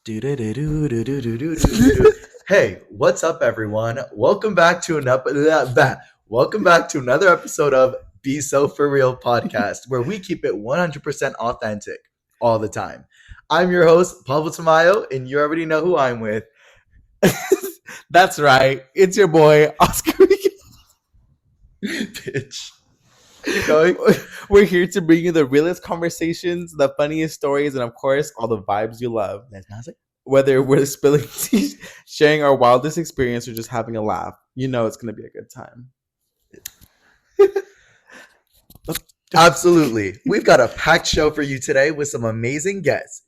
Do-do-do-do-do-do-do-do-do. Hey, what's up, everyone? Welcome back to another episode of Be So For Real podcast, where we keep it 100% authentic all the time. I'm your host, Pablo Tamayo, and you already know who I'm with. That's right. It's your boy, Oscar. Bitch. Keep going. We're here to bring you the realest conversations, the funniest stories, and of course, all the vibes you love. That's magic. Whether we're spilling tea, sharing our wildest experience, or just having a laugh, you know it's going to be a good time. Absolutely. We've got a packed show for you today with some amazing guests,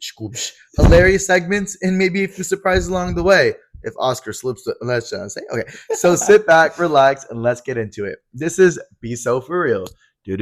hilarious segments, and maybe a few surprises along the way. If Oscar slips, let's say, okay. So sit back, relax, and let's get into it. This is Be So For Real. If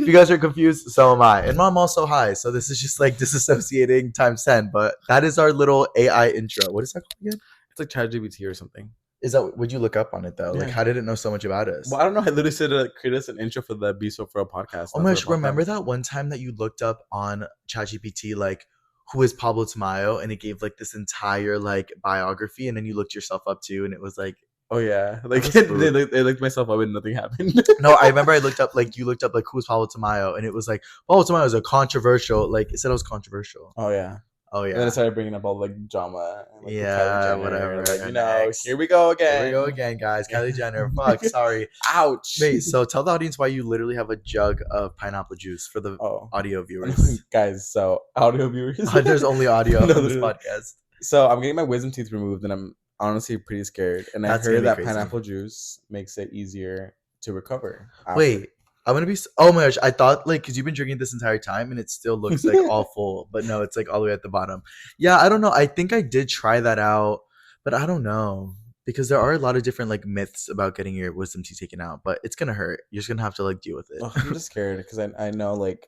you guys are confused, so am I. And I'm also high, so this is just like disassociating times 10. But that is our little AI intro. What is that called again? It's like ChatGPT or something. Is that, would you look up on it though? Like, Yeah. how did it know so much about us? Well, I don't know. I literally said to create us an intro for the Be So For Real podcast. Oh my gosh, remember that one time that you looked up on ChatGPT, like, who is Pablo Tamayo? And it gave like this entire like biography, and then you looked yourself up too, and it was like, oh yeah, like was they brutal. looked myself up and nothing happened. no, I remember I looked up, like, you looked up like who's Pablo Tamayo, and it was like Pablo Tamayo is a controversial, like, it said it was controversial. Oh yeah. Oh And then I yeah. started bringing up all like drama. And, like, Yeah, Kylie Jenner, whatever. Like, And know, next. here we go again. Here we go again, guys. Kylie Jenner. Fuck, sorry. Ouch. Wait, so tell the audience why you literally have a jug of pineapple juice for the Oh, audio viewers. guys. So audio viewers. There's only audio No, on this literally. podcast. So I'm getting my wisdom teeth removed, and I'm honestly pretty scared. And That's I gonna heard be that crazy. pineapple juice makes it easier to recover. after. Wait, I'm gonna be. Oh my gosh, I thought, like, because you've been drinking this entire time and it still looks like all full, but no, it's like all the way at the bottom. Yeah, I don't know. I think I did try that out, but I don't know, because there are a lot of different like myths about getting your wisdom teeth taken out, but it's gonna hurt. You're just gonna have to like deal with it. Ugh, I'm just scared because I know like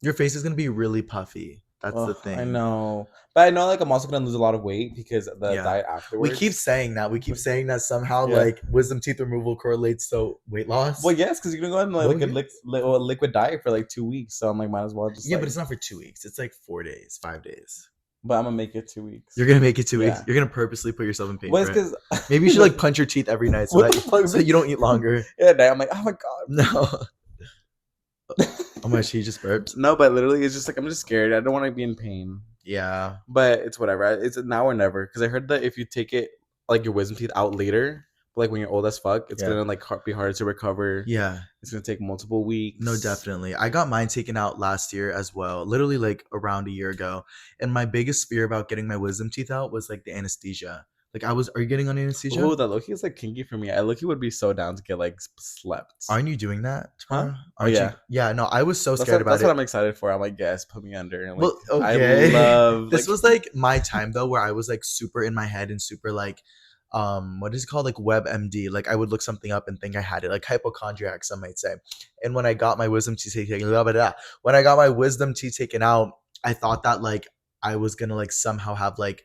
Your face is gonna be really puffy. That's the thing. I know, but I know like I'm also gonna lose a lot of weight because of the Yeah. diet We afterwards. keep saying that. We keep saying that somehow Yeah. like wisdom teeth removal correlates to weight loss. Well, yes, because you're gonna go on like a liquid diet for like 2 weeks, so I'm like, might as well just. Yeah, like, but it's not for 2 weeks. It's like 4 days, 5 days. But I'm gonna make it 2 weeks. You're gonna make it 2 weeks. Yeah. You're gonna purposely put yourself in pain. Well, for it's it. because Maybe you should like punch your teeth every night so What that the fuck? so you don't eat longer. yeah, I'm like, oh my god. No. Oh my, she just burped. No, but literally, it's just like I'm just scared. I don't want to be in pain. Yeah. But it's whatever. It's now or never. Because I heard that if you take it like your wisdom teeth out later, like when you're old as fuck, it's Yeah. gonna like be harder to recover. Yeah. It's gonna take multiple weeks. No, definitely. I got mine taken out last year as well. Literally like around a year ago. And my biggest fear about getting my wisdom teeth out was like the anesthesia. Like, are you getting on anesthesia? Oh, that Loki is like kinky for me. I Loki would be so down to get like slept. Aren't you doing that? Huh? Aren't yeah. You? Yeah, no, I was so That's scared what, about that's it. what I'm excited for. I'm like, yes, put me under. And, like, Well, okay. I love this was like my time though, where I was like super in my head and super like, what is it called, like WebMD. Like, I would look something up and think I had it, like hypochondriac, some might say. And when I got my wisdom teeth taken, when I got my wisdom teeth taken out, I thought that like I was gonna like somehow have like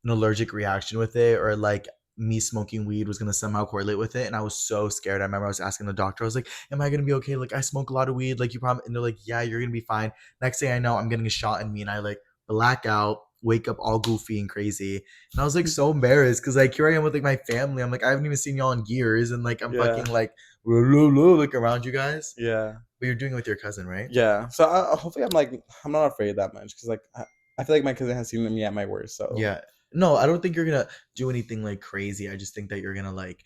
an allergic reaction with it, or like me smoking weed was gonna somehow correlate with it. And I was so scared. I remember I was asking the doctor, I was like, am I gonna be okay? Like, I smoke a lot of weed, like, you probably. And they're like, yeah, you're gonna be fine. Next thing I know, I'm getting a shot in me, and I like black out, wake up all goofy and crazy. And I was like so embarrassed, because like here I am with like my family. I'm like, I haven't even seen y'all in years, and like I'm Yeah. fucking like around you guys. Yeah. But you're doing it with your cousin, right? Yeah. So hopefully I'm not afraid that much because like I feel like my cousin has seen me at my worst. So Yeah. No, I don't think you're gonna do anything like crazy. I just think that you're gonna like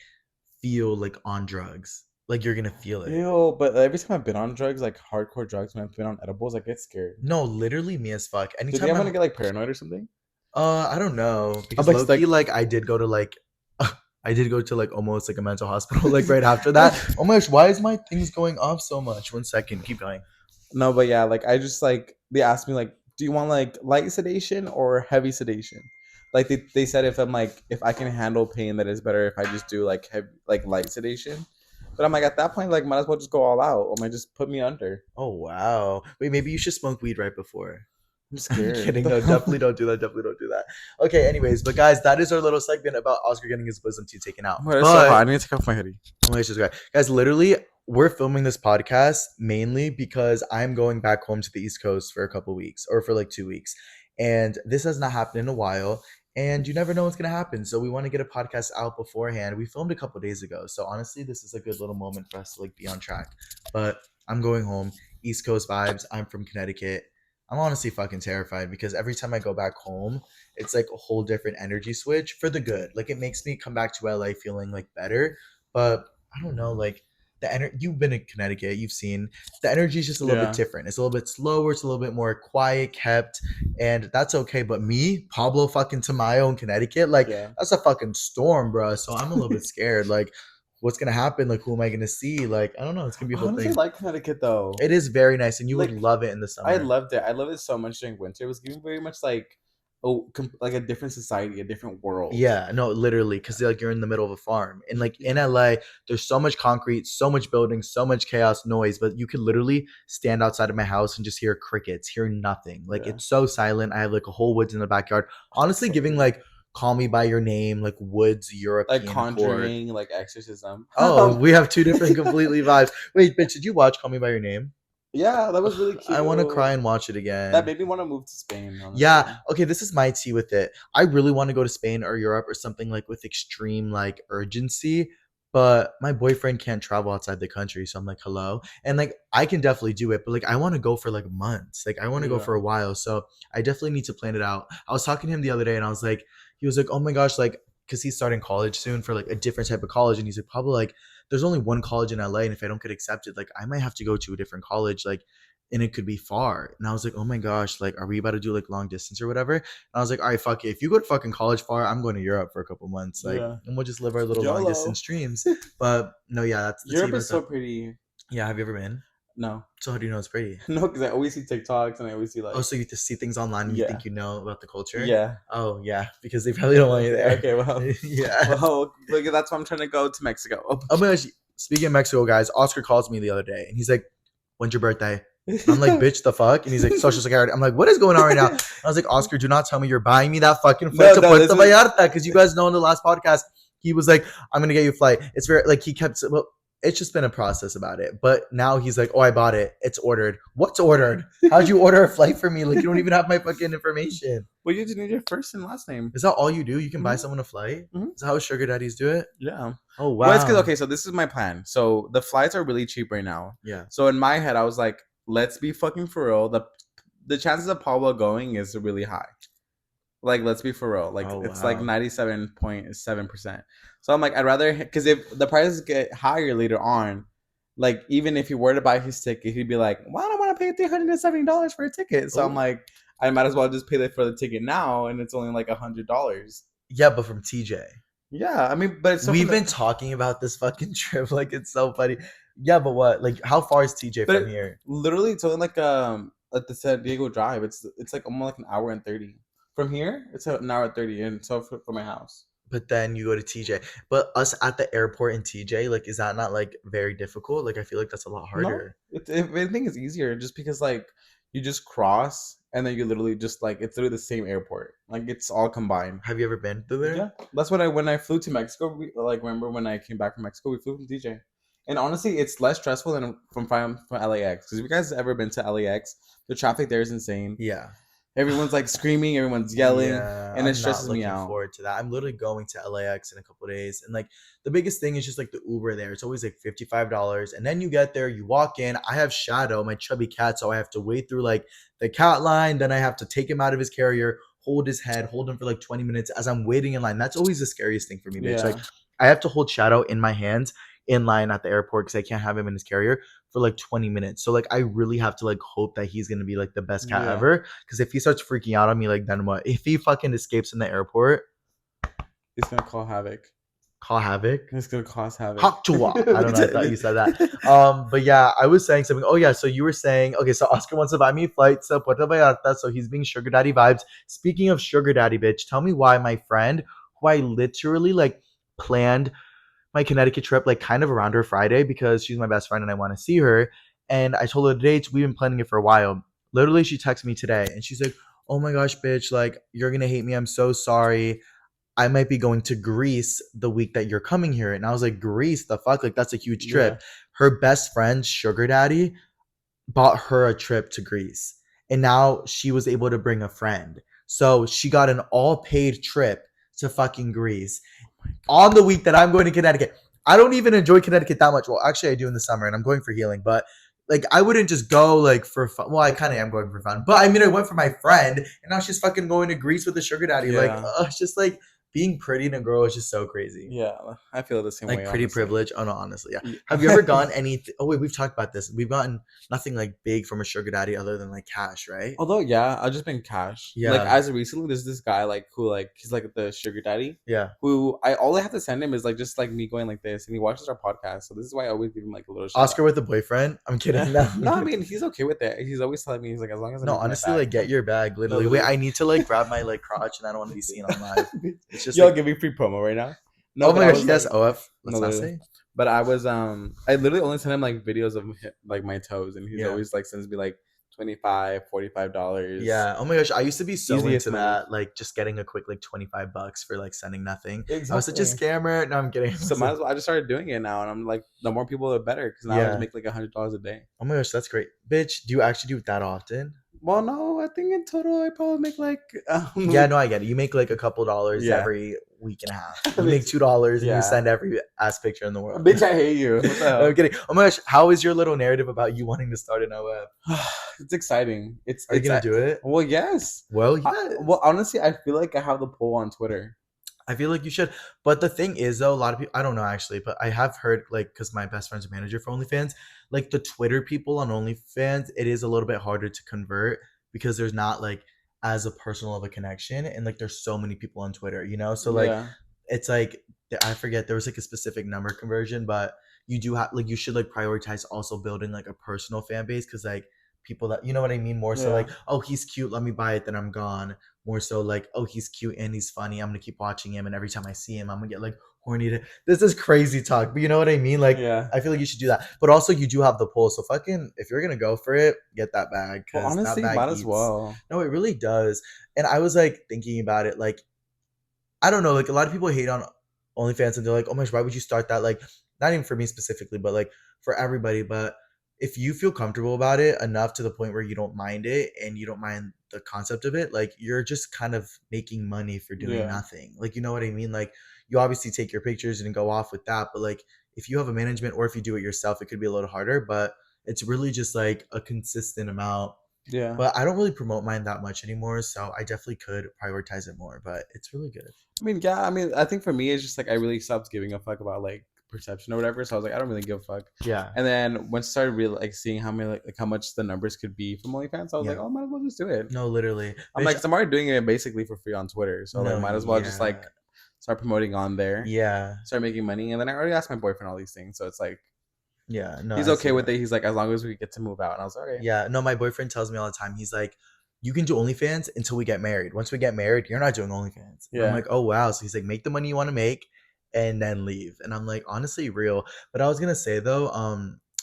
feel like on drugs. Like, you're gonna feel it. Ew, but every time I've been on drugs, like hardcore drugs, when I've been on edibles, I get scared. No, literally me as fuck. Do you Anytime think I'm I'm gonna get like paranoid or something? I don't know, because like, low-key, like I did go to like I did go to like almost like a mental hospital like right after that. Oh my gosh, why is my things going off so much? 1 second, keep going. No, but yeah, like I just like they asked me like, do you want like light sedation or heavy sedation? Like they said if I can handle pain, that is better if I just do like heavy, like light sedation. But I'm like at that point, like might as well just go all out, or might just put me under. Oh wow. Wait, maybe you should smoke weed right before. I'm I'm scared. kidding. No, definitely don't do that. Definitely don't do that. Okay, anyways, but guys, that is our little segment about Oscar getting his wisdom teeth taken out. Oh, it's so But hot. I need to take off my hoodie. oh my gosh, this guy. Guys, literally, we're filming this podcast mainly because I'm going back home to the East Coast for a couple weeks, or for like 2 weeks. And this has not happened in a while. And you never know what's gonna happen. So we want to get a podcast out beforehand. We filmed a couple days ago. So honestly, this is a good little moment for us to like be on track. But I'm going home. East Coast vibes. I'm from Connecticut. I'm honestly fucking terrified because every time I go back home, it's like a whole different energy switch for the good. Like it makes me come back to LA feeling like better. But I don't know, like the energy. You've been in Connecticut, you've seen the energy is just a little bit Yeah, different. It's a little bit slower. It's a little bit more quiet, kept, and that's okay. But me, Pablo, fucking Tamayo in Connecticut, like yeah. that's a fucking storm, bro. So I'm a little bit scared. Like, what's gonna happen? Like, who am I gonna see? Like, I don't know. It's gonna be a I whole honestly thing. like Connecticut though. It is very nice, and you would Like love it in the I summer. loved it. I loved it so much during winter. It was giving very much like like a different society, a different world. Yeah, no, literally, because like you're in the middle of a farm, and like in LA, there's so much concrete, so much buildings, so much chaos, noise. But you could literally stand outside of my house and just hear crickets, hear nothing. Like Yeah. it's so silent. I have like a whole woods in the backyard. That's Honestly, so giving pretty. like "Call Me by Your Name," like woods Like European core. Conjuring, like exorcism. Oh, we have two different completely vibes. Wait, bitch, did you watch "Call Me by Your Name"? Yeah, that was really Ugh, I want to cry cute. and watch it That again. made me want to move to Spain, Yeah, honestly. okay, this is my tea with it. I really want to go to Spain or Europe or something like with extreme like urgency, but my boyfriend can't travel outside the country, so I'm like, "Hello." And like I can definitely do it, but like I want to go for like months. Like I want to go Yeah. for a while, so I definitely need to plan it out. I was talking to him the other day and I was like he was like, "Oh my gosh, like cuz he's starting college soon for like a different type of college." And he's like, "Probably like there's only one college in LA and if I don't get accepted, like I might have to go to a different college like and it could be far." And I was like, "Oh my gosh, like, are we about to do like long distance or whatever?" And I was like, "All right, fuck it. If you go to fucking college far, I'm going to Europe for a couple months, like, Yeah. and we'll just live our little long YOLO. distance dreams." But no, yeah, that's the tea Europe about is so that. pretty. Yeah, have you ever been? No. So how do you know it's pretty? No, because I always see TikToks and I always see Oh, like, so you just see things online and you yeah. think you know about the culture? Yeah. Oh yeah, because they probably don't want you Okay, there. okay, well, Yeah. well, look, that's why I'm trying to go to Mexico. Oh my gosh. Speaking of Mexico, guys, Oscar calls me the other day and he's like, "When's your birthday?" I'm like, "Bitch, the fuck?" And he's like, "Social Security." I'm like, "What is going on right now?" I was like, "Oscar, do not tell me you're buying me that fucking flight No, to no, Puerto this is Vallarta." Because you guys know in the last podcast, he was like, "I'm going to get you a flight." It's very, like, he kept, well, it's just been a process about it. But now he's like, "Oh, I bought it. It's ordered." What's ordered? How'd you order a flight for me? Like, you don't even have my fucking information. well, you just need your first and last name. Is that all you do? You can buy Hmm. someone a flight? Hmm. Is that how sugar daddies do it? Yeah. Oh, Well, it's because wow. okay, so this is my plan. So the flights are really cheap right now. Yeah. So in my head, I was like, let's be fucking for real. The chances of Pablo going is really high. Like, let's be for real. Like, Oh, it's like wow. 97.7%. So I'm like, I'd rather because if the prices get higher later on, like even if he were to buy his ticket, he'd be like, "Why do I want to pay $370 for a ticket?" So I'm Oh, like, I might as well just pay for the ticket now, and it's only like $100. yeah, but from TJ. Yeah, I mean, but it's so We've fun. been talking about this fucking trip like it's so funny. Yeah, but what? Like, how far is TJ But from here? literally, it's only like the San Diego Drive. It's like almost like an hour and 30 from here. It's an hour and 30, and so from my house. But then you go to TJ. But us at the airport in TJ, like, is that not like very difficult? Like, I feel like that's a lot No, harder. if anything, it's easier just because like you just cross and then you literally just like it's literally the same airport. Like it's all combined. Have you ever been through there? Yeah, that's what I when I flew to Mexico. Like remember when I came back from Mexico, we flew from DJ. And honestly, it's less stressful than from LAX. Because if you guys have ever been to LAX, the traffic there is insane. Yeah. Everyone's like screaming, everyone's yelling, Yeah, and it I'm not stresses me looking out. forward to that. I'm literally going to LAX in a couple days. And like the biggest thing is just like the Uber there. It's always like $55. And then you get there, you walk in. I have Shadow, my chubby cat, so I have to wait through like the cat line. Then I have to take him out of his carrier, hold his head, hold him for like 20 minutes as I'm waiting in line. That's always the scariest thing for me, bitch. Like Yeah, I have to hold Shadow in my hands in line at the airport because I can't have him in his carrier for like 20 minutes. So like I really have to like hope that he's gonna be like the best cat yeah. ever. Because if he starts freaking out on me, like then what? If he fucking escapes in the airport, It's gonna call havoc. call havoc. It's gonna cause havoc. Haktua. I don't know. I thought you said that. But yeah, I was saying something. Oh yeah, so you were saying okay. So Oscar wants to buy me flights to Puerto Vallarta, so he's being sugar daddy vibes. Speaking of sugar daddy, bitch, tell me why my friend, who I literally like planned my Connecticut trip like kind of around her Friday because she's my best friend and I want to see her. And I told her the dates. We've been planning it for a while. Literally, she texted me today and she's like, "Oh my gosh, bitch, like you're gonna hate me. I'm so sorry. I might be going to Greece the week that you're coming here." And I was like, "Greece, the fuck? Like that's a huge Yeah, trip." Her best friend's sugar daddy bought her a trip to Greece. And now she was able to bring a friend. So she got an all paid trip to fucking Greece on the week that I'm going to Connecticut. I don't even enjoy Connecticut that much. Well, actually, I do in the summer, and I'm going for healing. But like, I wouldn't just go like for fun. Well, I kind of am going for fun, but I mean, I went for my friend, and now she's fucking going to Greece with the sugar daddy. Like, Yeah. it's just like being pretty in a girl is just so crazy. Yeah, I feel the same Like way, pretty honestly. privilege. Oh no, honestly, yeah. Have you ever Yeah. gotten any? Oh wait, we've talked about this. We've gotten nothing like big from a sugar daddy other than like cash, right? Although, yeah, I've just been cash. Like Yeah, as of recently, there's this guy like who like he's like the sugar daddy. yeah. Who I all I have to send him is like just like me going like this, and he watches our podcast. So this is why I always give him like a little shout Oscar with a boyfriend. I'm kidding. No, no, I mean he's okay with it. He's always telling me he's like as long as I'm no, making my honestly, bag. like get your bag. No, Literally, wait. literally. I need to like grab my like crotch, and I don't want to be seen on live. It's just Y'all like, giving free promo right now. No, oh but my I gosh, was yes. like, OF. no, Let's not literally. say. But I was I literally only send him like videos of like my toes, and he's Yeah. always like sends me like 25 $45. Yeah. Oh my gosh, I used to be so Easiest into money. that. Like just getting a quick like $25 for like sending nothing. I was such a Exactly. scammer. No, I'm kidding. So might as well. I just started doing it now, and I'm like, the more people, the better. Because now I just Yeah. make like $100 a day. Oh my gosh, that's great, bitch. Do you actually do it that often? Well, no, I think in total I probably make like Yeah, no, I get it. You make like a couple dollars yeah, every week and a half. You make $2 and you yeah. send every ass picture in the world. Bitch, I hate you. What the No, hell? I'm kidding. Oh my gosh, how is your little narrative about you wanting to start an OF? It's exciting. Are you It's gonna do it? well, yes. Well, yes. Well, honestly, I feel like I have the pull on Twitter. I feel like you should. But the thing is, though, a lot of people, I don't know actually, but I have heard, like, because my best friend's a manager for OnlyFans, like the Twitter people on OnlyFans, it is a little bit harder to convert because there's not like as a personal of a connection. And like there's so many people on Twitter, you know? So, like, Yeah, it's like, I forget, there was like a specific number conversion, but you do have, like, you should like prioritize also building like a personal fan base because, like, people that, you know what I mean? More so yeah, like, oh, he's cute, let me buy it, then I'm gone, more so like, oh, he's cute and he's funny, I'm gonna keep watching him, and every time I see him I'm gonna get like horny to, this is crazy talk, but you know what I mean, like, yeah. I feel like you should do that, but also you do have the pull, so fucking, if you're gonna go for it, get that bag Well, because that honestly, bag might as eats. well. No, it really does. And I was like thinking about it, like, I don't know, like a lot of people hate on OnlyFans and they're like, oh my gosh, why would you start that? Like, not even for me specifically, but like for everybody. But if you feel comfortable about it enough to the point where you don't mind it and you don't mind the concept of it, like you're just kind of making money for doing Yeah, nothing. Like, you know what I mean? Like, you obviously take your pictures and go off with that. But like, if you have a management or if you do it yourself, it could be a little harder. But it's really just like a consistent amount. yeah. But I don't really promote mine that much anymore. So I definitely could prioritize it more. But it's really good. I mean, yeah. I mean, I think for me, it's just like I really stopped giving a fuck about like perception or whatever. So I was like, I don't really give a fuck. Yeah. And then once I started really like seeing how many like how much the numbers could be from OnlyFans, I was like, Yeah. oh, might as well just do it. No, literally. I'm Bitch, like, 'cause I'm already doing it basically for free on Twitter, so like, no, might as well just yeah. like start promoting on there, Yeah. start making money, and then I already asked my boyfriend all these things, so it's like Yeah. No, he's I okay see with that. it. He's like, as long as we get to move out, and I was like, okay, Yeah. No, my boyfriend tells me all the time. He's like, you can do OnlyFans until we get married. Once we get married, you're not doing OnlyFans. And I'm yeah, like, oh wow. So he's like, make the money you want to make and then leave. And I'm like, honestly, real. But I was gonna say though,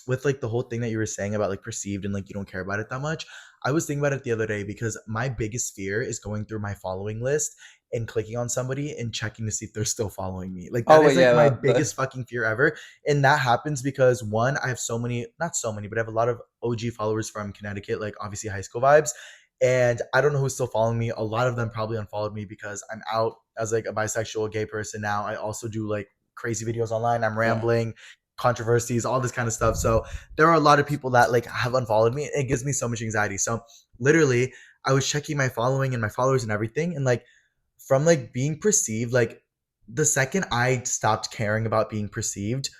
with like the whole thing that you were saying about like perceived and like you don't care about it that much, I was thinking about it the other day because my biggest fear is going through my following list and clicking on somebody and checking to see if they're still following me. Like that oh is wait, like yeah, my the biggest fucking fear ever. And that happens because one, I have so many, not so many, but I have a lot of OG followers from Connecticut, like obviously high school vibes. And I don't know who's still following me. A lot of them probably unfollowed me because I'm out as like a bisexual gay person now. I also do like crazy videos online. I'm yeah, rambling, controversies, all this kind of stuff. So there are a lot of people that like have unfollowed me. It gives me so much anxiety. So literally, I was checking my following and my followers and everything, and like from like being perceived, like the second I stopped caring about being perceived,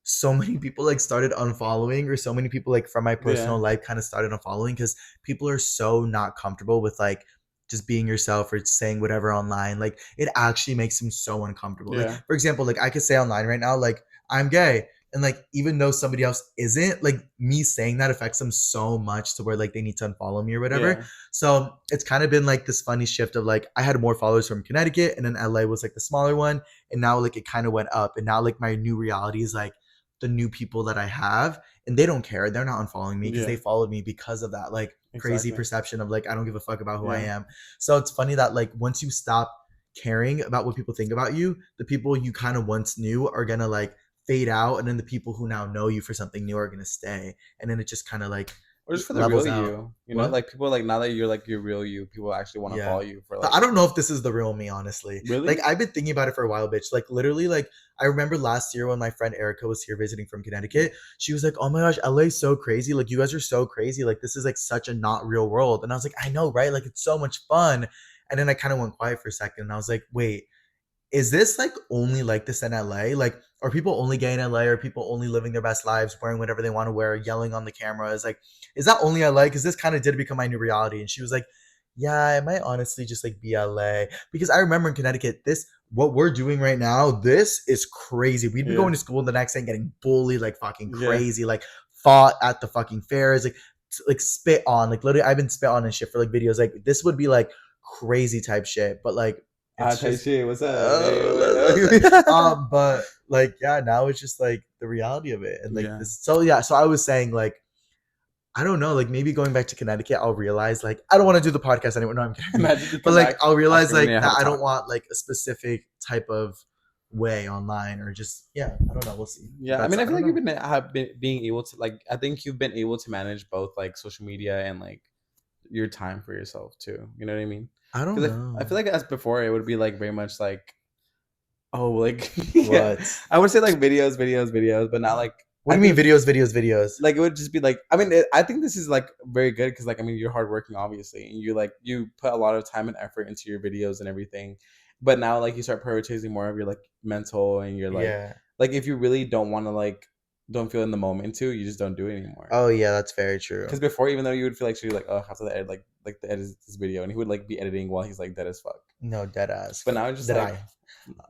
so many people like started unfollowing, or so many people like from my yeah, personal life kind of started unfollowing because people are so not comfortable with like just being yourself or saying whatever online. Like it actually makes them so uncomfortable. Like yeah, for example, like I could say online right now, like I'm gay. And like even though somebody else isn't, like me saying that affects them so much to where like they need to unfollow me or whatever. yeah, So it's kind of been like this funny shift of like I had more followers from Connecticut and then LA was like the smaller one. And now like it kind of went up. And now like my new reality is like the new people that I have and they don't care. They're not unfollowing me because yeah, they followed me because of that like crazy exactly, perception of like I don't give a fuck about who I yeah, am. So it's funny that like once you stop caring about what people think about you, the people you kind of once knew are gonna like fade out, and then the people who now know you for something new are gonna stay. And then it just kind of like or just for the real levels out. you. You know, What? like people like now that you're like your real you, people actually want to Yeah. follow you for But like I don't know if this is the real me, honestly. Like really. I've been thinking about it for a while, bitch. Like literally, like I remember last year when my friend Erica was here visiting from Connecticut, she was like, "Oh my gosh, LA's so crazy. Like you guys are so crazy. Like this is like such a not real world." And I was like, "I know, right? Like it's so much fun." And then I kind of went quiet for a second, and I was like, "Wait, is this like only like this in LA? Like, are people only gay in LA? Are people only living their best lives, wearing whatever they want to wear, yelling on the camera? Is that only LA? Because this kind of did become my new reality." And she was like, "Yeah, it might honestly just like be LA." Because I remember in Connecticut, this what we're doing right now, this is crazy. We'd be Yeah, going to school the next day and getting bullied like fucking yeah. crazy, like fought at the fucking fairs, like spit on, like literally I've been spit on and shit for like videos. Like this would be like crazy type shit, but like Ah, it's Tai just Chi, what's up? Hey, what up? but like yeah, now it's just like the reality of it and like Yeah. this. So yeah, so I was saying like I don't know, like maybe going back to Connecticut, I'll realize like I don't want to do the podcast anymore. No, I'm kidding. Imagine you But come like back I'll realize after a minute like and have that a I don't talk. want like a specific type of way online or just yeah, I don't know. We'll see. Yeah, I That's mean, I I feel don't like you've know. been have been being able to like. I think you've been able to manage both like social media and like your time for yourself too. You know what I mean? I don't Because I know. feel like as before, it would be like very much like oh like yeah, What? I would say like videos, but not like What I do you mean think videos? like it would just be like I mean I think this is like very good because like I mean you're hardworking obviously and you like you put a lot of time and effort into your videos and everything, but now like you start prioritizing more of your like mental and you're Yeah. like if you really don't want to like don't feel in the moment too you just don't do it anymore. Oh yeah, that's very true. Because before even though you would feel like she like oh I have to edit like to edit this video and he would like be editing while he's like dead as fuck, No, dead ass. but now it's just Did like I?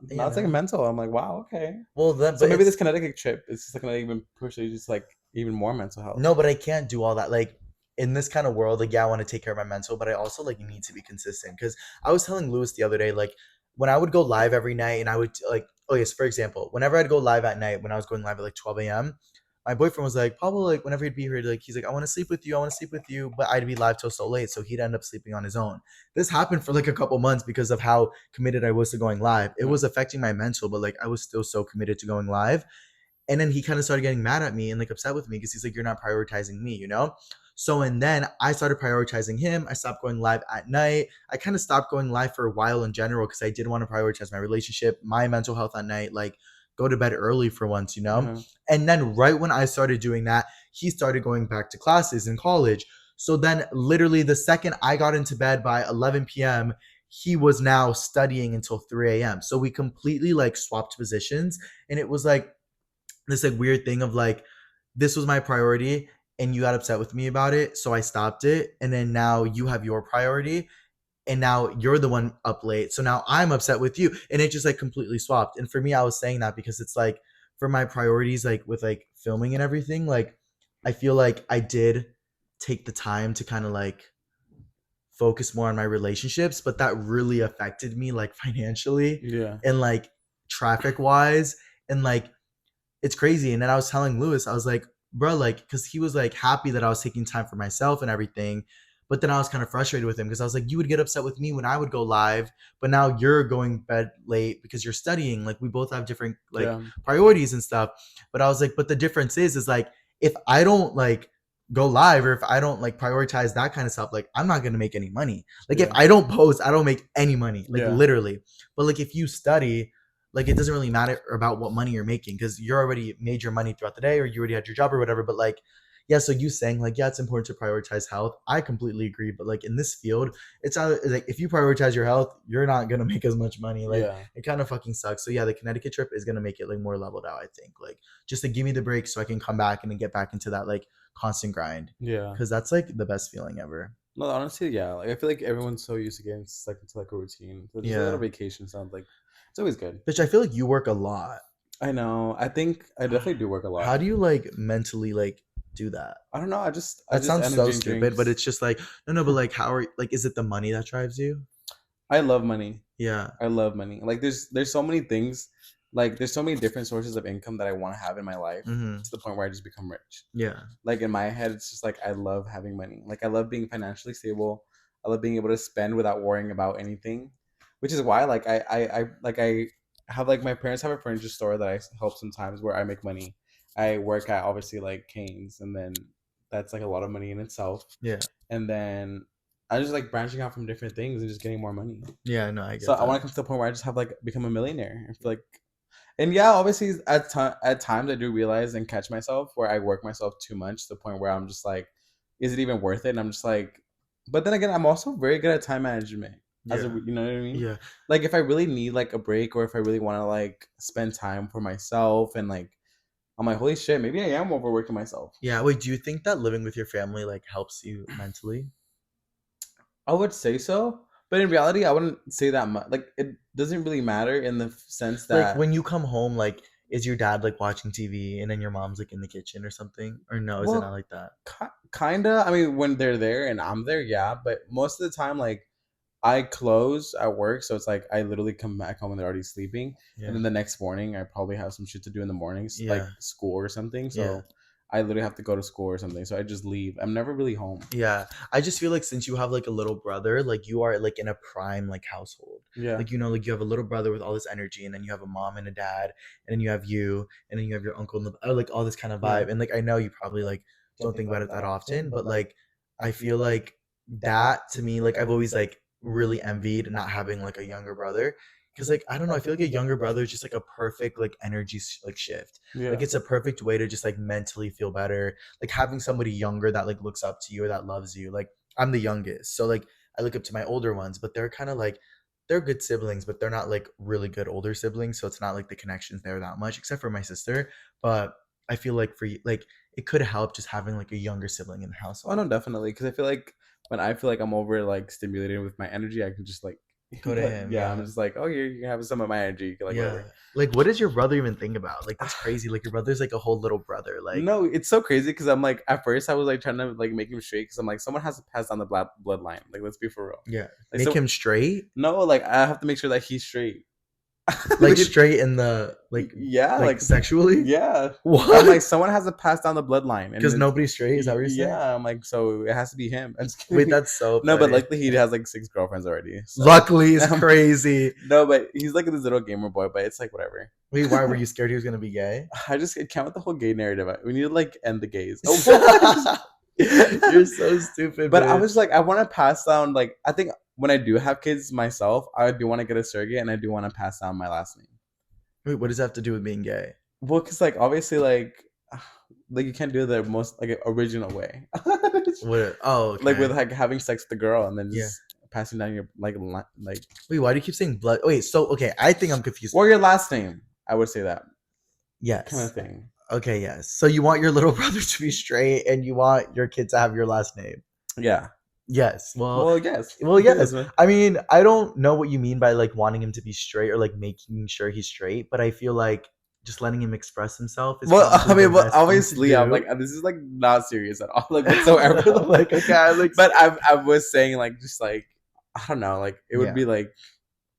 You now it's like a know. mental. I'm like wow okay. Well, then, So but maybe this it's Connecticut trip is just like gonna even push you just like even more mental health. no, but I can't do all that. Like in this kind of world, like yeah, I want to take care of my mental, but I also like need to be consistent. Because I was telling Lewis the other day, like when I would go live every night, and I would like, oh yes, for example, whenever I'd go live at night, when I was going live at like 12 a.m., my boyfriend was like, Pablo, like whenever he'd be here, like he's like, I want to sleep with you, I want to sleep with you, but I'd be live till so late, so he'd end up sleeping on his own. This happened for like a couple months because of how committed I was to going live. It Yeah. was affecting my mental, but like I was still so committed to going live. And then he kind of started getting mad at me and like upset with me because he's like, you're not prioritizing me, you know? So, and then I started prioritizing him. I stopped going live at night. I kind of stopped going live for a while in general because I did want to prioritize my relationship, my mental health at night, like go to bed early for once, you know? Uh-huh. And then right when I started doing that, he started going back to classes in college. So then, literally, the second I got into bed by 11 p.m., he was now studying until 3 a.m. So we completely like swapped positions. And it was like, this like weird thing of like this was my priority and you got upset with me about it so I stopped it and then now you have your priority and now you're the one up late so now I'm upset with you and it just like completely swapped. And for me I was saying that because it's like for my priorities like with like filming and everything, like I feel like I did take the time to kind of like focus more on my relationships, but that really affected me like financially Yeah. and like traffic wise and like it's crazy. And then I was telling Lewis, I was like, bro, like, because he was like happy that I was taking time for myself and everything. But then I was kind of frustrated with him because I was like, you would get upset with me when I would go live, but now you're going bed late because you're studying. Like we both have different like Yeah. priorities and stuff. But I was like, but the difference is like if I don't like go live or if I don't like prioritize that kind of stuff, like I'm not gonna make any money. Like if Yeah. I don't post, I don't make any money. Like Yeah. literally. But like if you study, like it doesn't really matter about what money you're making because you're already made your money throughout the day or you already had your job or whatever. But like yeah, so you saying like yeah, it's important to prioritize health, I completely agree. But like in this field it's either like if you prioritize your health you're not gonna make as much money. Like Yeah. it kind of fucking sucks. So yeah, the Connecticut trip is gonna make it like more leveled out, I think, like just to give me the break so I can come back and then get back into that like constant grind Yeah. because that's like the best feeling ever. No, honestly, yeah. Like I feel like everyone's so used to getting stuck into like a routine. So just a little Yeah, vacation sounds like it's always good. bitch, I feel like you work a lot. I know. I think I definitely do work a How lot. do you like mentally like do that? I don't know. I That just sounds so energy and stupid, but drinks. it's just like no, but like how are like is it the money that drives you? I love money. Yeah. I love money. Like there's so many things. Like there's so many different sources of income that I want to have in my life Mm-hmm. to the point where I just become rich. Yeah. Like in my head, it's just like I love having money. Like I love being financially stable. I love being able to spend without worrying about anything, which is why like I have like my parents have a furniture store that I help sometimes where I make money. I work at obviously like Canes, and then that's like a lot of money in itself. Yeah. And then I just like branching out from different things and just getting more money. Yeah, no, I So get I want that. to come to the point where I just have like become a millionaire. I feel like, and yeah, obviously at times I do realize and catch myself where I work myself too much to the point where I'm just like, is it even worth it? And I'm just like, but then again, I'm also very good at time management. As a, Yeah. you know what I mean? Yeah. Like if I really need like a break or if I really want to like spend time for myself and like I'm like, holy shit, maybe I am overworking myself. Yeah. Wait, do you think that living with your family like helps you mentally? I would say so, but in reality, I wouldn't say that much. Like it doesn't really matter in the sense Like that, when you come home, like is your dad like watching TV and then your mom's like in the kitchen or something? Or no, is it not well, like that? kinda. I mean, when they're there and I'm there, yeah. But most of the time, like I close at work, so it's like I literally come back home and they're already sleeping, and Yeah. then the next morning I probably have some shit to do in the mornings, like Yeah. school or something. Yeah. So I literally have to go to school or something. So I just leave. I'm never really home. Yeah, I just feel like since you have like a little brother, like you are like in a prime like household. Yeah, Like like you have a little brother with all this energy, and then you have a mom and a dad, and then you have you, and then you have your uncle, and like all this kind of yeah, vibe. And like I know you probably like don't think about it that often, but like I feel like that to me, like I've always like really envied not having like a younger brother. Cause like I don't know, I feel like a younger brother is just like a perfect like energy like shift. yeah. Like it's a perfect way to just like mentally feel better, like having somebody younger that like looks up to you or that loves you. Like I'm the youngest, so like I look up to my older ones, but they're kind of like they're good siblings, but they're not like really good older siblings, so it's not like the connections there that much, except for my sister. But I feel like for like it could help just having like a younger sibling in the Oh household. no, definitely. Because I feel like when I feel like I'm over like stimulated with my energy, I can just like, Go to him, yeah, I'm yeah. just like, oh, you can have some of my energy, like Yeah. whatever. Like what does your brother even think about? Like that's crazy. Like your brother's like a whole little brother. Like No, it's so crazy because I'm like, at first I was like trying to like make him straight because I'm like, someone has to pass down the bloodline. Like, let's be for real. yeah. Like, Make so him straight? no, like I have to make sure that he's straight. Like straight in the Yeah, like sexually? yeah. I'm like, What? someone has to pass down the bloodline, and Because nobody's straight? Is that what you're saying? yeah, I'm like, so it has to be him. I'm just Wait, kidding. that's so No, but funny. luckily he has like 6 girlfriends already. So Luckily, it's crazy. no, but he's like this little gamer boy, but it's like whatever. Wait, why were you scared he was gonna be gay? I just can't with the whole gay narrative. We need to like end the gays. Oh, You're so stupid, but I was bitch. like, I want to pass down. Like, I think when I do have kids myself, I do want to get a surrogate, and I do want to pass down my last name. Wait, what does that have to do with being gay? Well, because like obviously like you can't do it the most like original way, What? Oh, like with okay. like having sex with the girl and then Yeah. just passing down your like Wait, why do you keep saying blood? Wait, so okay, I think I'm confused. or your last name. I would say that kind of Yes. thing. Okay, yes. So you want your little brother to be straight and you want your kid to have your last name. Yeah. Yes. Well, Well, yes. well, yes. That's right. I mean, I don't know what you mean by like wanting him to be straight or like making sure he's straight, but I feel like just letting him express himself is Well, I probably the mean, well, best thing to obviously, I'm like, do. this is like not serious at all, like whatsoever. I'm like, okay, I'm like, But I was saying like just like I don't know, like it would yeah. be like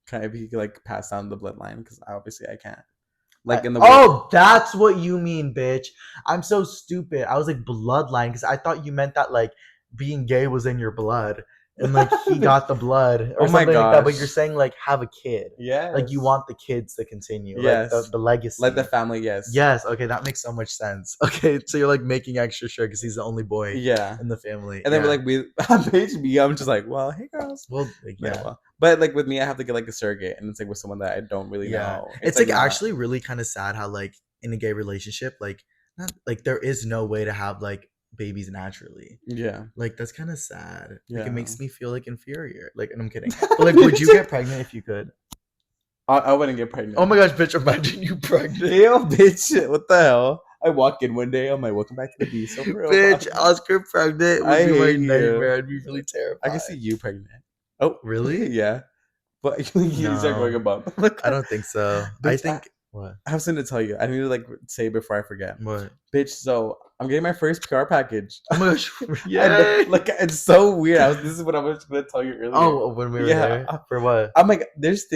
kind of if you could like pass down the bloodline because obviously I can't. I, Like in the way. oh, that's what you mean, bitch. I'm so stupid. I was like bloodline because I thought you meant that like being gay was in your blood and like he got the blood or Oh my something like that. But gosh. you're saying like have a kid, like you Yes. want the kids to continue, like Yes. the Like the legacy. family, yes. Yes, okay, that makes so much sense. Okay, so you're like making extra sure because he's the only boy Yeah. in the family. And then we're Yeah. like we on page B, I'm just like, well, hey girls. Well, like, No, yeah. well. But like with me, I have to get like a surrogate and it's like with someone that I don't really Yeah. know. It's It's like like not actually really kind of sad how like in a gay relationship, like not like there is no way to have like babies naturally. yeah. Like that's kind of sad. Like it Yeah. makes me feel like inferior. Like, and I'm kidding. But like, would you get pregnant if you could? I wouldn't get pregnant. Oh my gosh, bitch! Imagine you pregnant, Ew, bitch. What the hell? I walk in one day, I'm like, welcome back to the beast. So for real, bitch. Oscar pregnant would I be my hate you. nightmare. I'd be really I can see terrified. you pregnant. Oh, Really? yeah. But you start going No, above. I don't think so. I Bitch, think what? I have something to tell you. I need to like say before I forget. What? Bitch, so I'm getting my first PR package. Oh my gosh! I know, Yay! like it's so weird. This is what I was gonna tell you earlier. Oh, when we were Yeah, there for what? I'm like, there's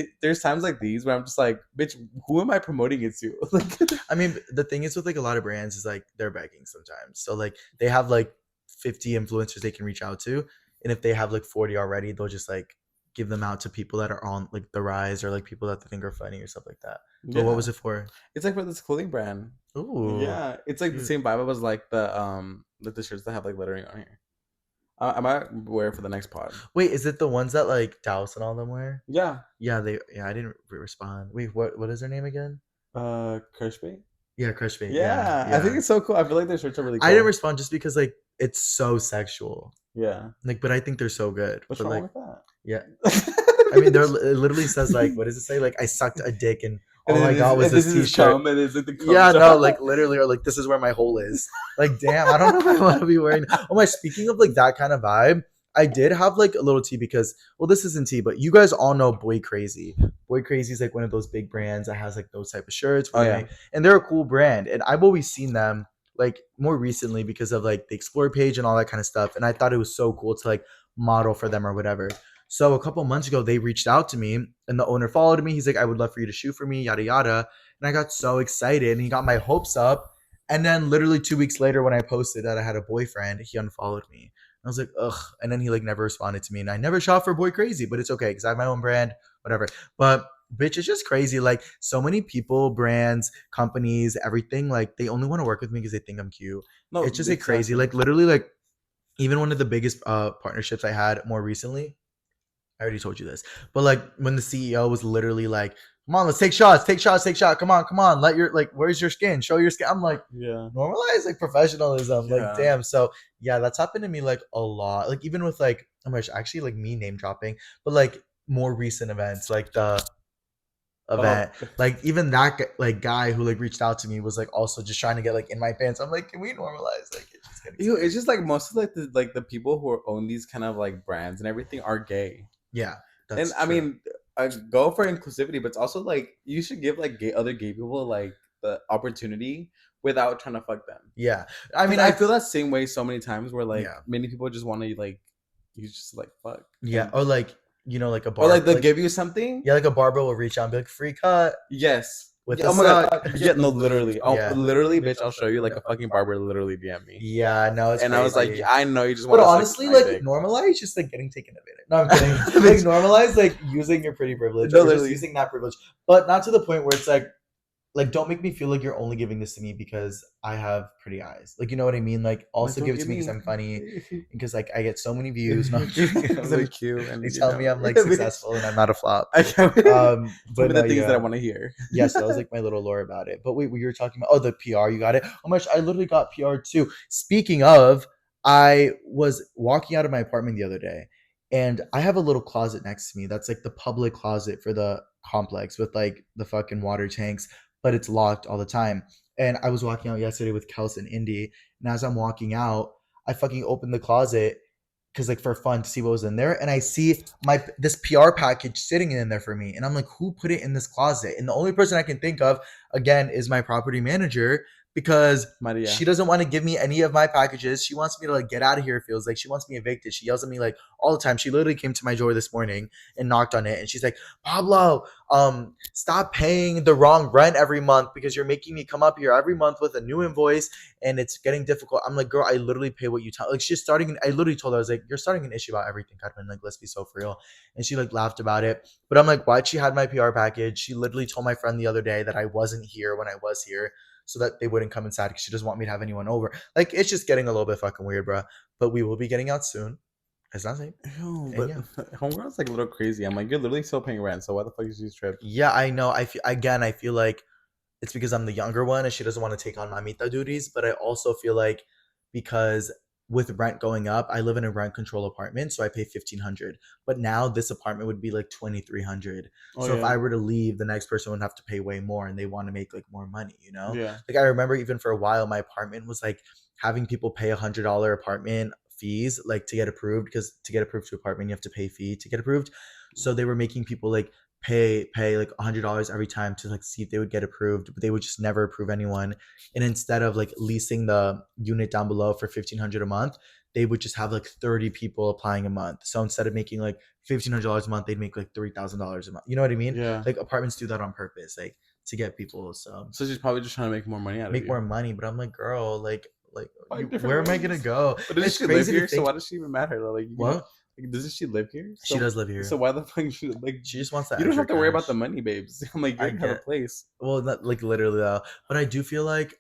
times like these where I'm just like, bitch, who am I promoting it to? Like, I mean, the thing is with like a lot of brands is like they're begging sometimes. So like they have like 50 influencers they can reach out to, and if they have like 40 already, they'll just like give them out to people that are on like the rise or like people that they think are funny or stuff like that. But what yeah, was it for? it's like for this clothing brand. Ooh, Yeah, it's like the cute. same vibe as like Like the shirts that have like lettering on here. I might wear it for the next pod. Wait, is it the ones that like Dallas and all them wear? Yeah. Yeah, they. Yeah, I didn't respond. Wait, what is their name again? Kirschbait. Yeah, Crush Bait. Yeah, Yeah, I think yeah. it's so cool. I feel like their shirts are really I didn't cool. respond just because like it's so sexual. Yeah. Like, but I think they're so good. What's But wrong like, with that? yeah, I mean, there it literally says like, what does it say? Like, I sucked a dick and And all then I got was this this is his T-shirt. cum, and it's like the cum Yeah, no, shot. like literally, or like this is where my hole is. Like, damn, I don't know if I want to be wearing. Oh my, speaking of like that kind of vibe, I did have like a little tea because, well, this isn't tea, but you guys all know Boy Crazy. Boy Crazy is like one of those big brands that has like those type of shirts Oh where they yeah. make, and they're a cool brand. And I've always seen them like more recently because of like the Explore page and all that kind of stuff. And I thought it was so cool to like model for them or whatever. So a couple months ago, they reached out to me, and the owner followed me. He's like, "I would love for you to shoot for me, yada yada." And I got so excited, and he got my hopes up. And then literally 2 weeks later, when I posted that I had a boyfriend, he unfollowed me. I was like, ugh. And then he like never responded to me. And I never shot for Boy Crazy, but it's okay because I have my own brand, whatever. But bitch, it's just crazy. Like so many people, brands, companies, everything, like they only want to work with me because they think I'm cute. No, It's just like crazy. exactly. Like literally, like even one of the biggest partnerships I had more recently, I already told you this, but like when the CEO was literally like, "Come on, let's take shots, take shots, take shot. Come on. Let your like, where's your skin? Show your skin." I'm like, Yeah. normalize like professionalism. Like, Yeah. damn. So yeah, that's happened to me like a lot. Like even with like, oh my gosh, actually like me name dropping, but like more recent events, like the Oh, event, like even that like guy who like reached out to me was like also just trying to get like in my pants. I'm like, can we normalize? Like, it's just getting so it's crazy. just like most of like the people who own these kind of like brands and everything are gay. Yeah, And that's I true. mean, I go for inclusivity, but it's also like you should give like other gay people like the opportunity without trying to fuck them. Yeah, I Because mean, I feel that same way so many times where like yeah. many people just want to like you just like fuck Yeah, and or like like a or bar, like they'll like give you something. yeah, like a barber will reach out and be like, "Free cut Yes. with Yeah, a oh my god. suck." Yeah. No. Literally. Oh, Yeah, literally, bitch. I'll show you. Like a fucking barber literally DM me, yeah, no, it's and I was like, crazy. I know you just But want to suck honestly, my like dick. normalize just like getting taken advantage. No, I'm kidding. Like Bitch, normalize like using your pretty privilege no, or just literally. using that privilege, but not to the point where it's like don't make me feel like you're only giving this to me because I have pretty eyes. Like you know what I mean? Like Like, also don't give it give to me because me I'm funny, because like I get so many views. No, I'm kidding. because I'm cute They and tell me I'm like bitch. successful and I'm not a flop. I can't tell But me no, the things that I yeah. want to hear. Yeah, so that was like my little lore about it. But wait, what you were talking about? Oh, the PR, you got it. Oh my gosh, I literally got PR too. Speaking of, I was walking out of my apartment the other day, and I have a little closet next to me. That's like the public closet for the complex with like the fucking water tanks, but it's locked all the time. And I was walking out yesterday with Kels and Indy, and as I'm walking out, I fucking opened the closet because like for fun to see what was in there, and I see my this PR package sitting in there for me, and I'm like, who put it in this closet? And the only person I can think of again is my property manager, because she Maria. doesn't want to give me any of my packages. She wants me to like get out of here. It feels like she wants me evicted. She yells at me like all the time. She literally came to my door this morning and knocked on it, and she's like, Pablo, stop paying the wrong rent every month because you're making me come up here every month with a new invoice and it's getting difficult. I'm like, girl, I literally pay what you tell. Like, she's starting. I literally told her, I was like, you're starting an issue about everything, Carmen. Like, let's be so for real. And she like laughed about it. But I'm like, why'd she had my PR package? She literally told my friend the other day that I wasn't here when I was here, so that they wouldn't come inside because she doesn't want me to have anyone over. Like, it's just getting a little bit fucking weird, bro. But we will be getting out soon. It's nothing. Ew, And but yeah. homegirl's like a little crazy. I'm like, you're literally still paying rent, so why the fuck is this trip? Yeah, I know. I feel again. I feel like it's because I'm the younger one and she doesn't want to take on mamita duties. But I also feel like because with rent going up, I live in a rent control apartment, so I pay 1,500. But now this apartment would be like 2,300. Oh So if I yeah, were to leave, the next person would have to pay way more, and they want to make like more money. You know, yeah. like I remember even for a while, my apartment was like having people pay $100 apartment fees like to get approved, because to get approved to apartment you have to pay fee to get approved. So they were making people like pay like $100 every time to like see if they would get approved, but they would just never approve anyone. And instead of like leasing the unit down below for 1,500 a month, they would just have like 30 people applying a month. So instead of making like $1,500 a month, they'd make like $3,000 a month. You know what I mean? Yeah. Like apartments do that on purpose, like to get people so So she's probably just trying to make more money out of make you. more money. But I'm like, girl, like Find you, different where am I gonna ways. go? But And doesn't it's she live crazy to here? So think. why does she even matter? Like you can, What? like, doesn't she live here? She So does live here. why the fuck should like She just wants that you don't extra have to worry about the cash. money, babes. I'm like, I you're gonna have a get. place. Well, not like literally though, but I do feel like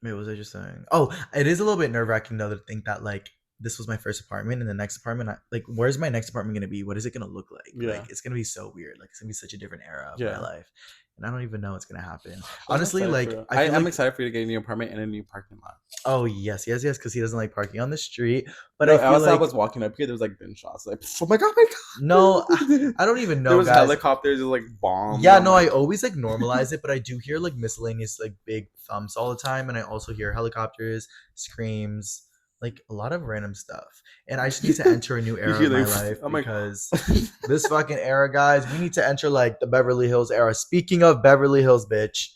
Wait, what was I just saying? Oh, it is a little bit nerve wracking though to think that like this was my first apartment, and the next apartment, like, where's my next apartment gonna be? What is it gonna look like? Yeah. Like, it's gonna be so weird. Like, it's gonna be such a different era of my Yeah. life, and I don't even know what's gonna happen. I'm Honestly, excited like, for. I feel I'm like, excited for you to get a new apartment and a new parking lot. oh yes, yes, yes, because he doesn't like parking on the street. But No, I feel as I like was walking up here, there was like gunshots. Like, oh my god, my no, god! I don't even There know, was guys. helicopters, there was like bombs. Yeah, I'm no, I like, always like normalize it, but I do hear like miscellaneous like big thumps all the time, and I also hear helicopters, screams, like a lot of random stuff. And I just need to enter a new you era hear of my like, life I'm like, because this fucking era, guys, we need to enter like the Beverly Hills era. Speaking of Beverly Hills, bitch,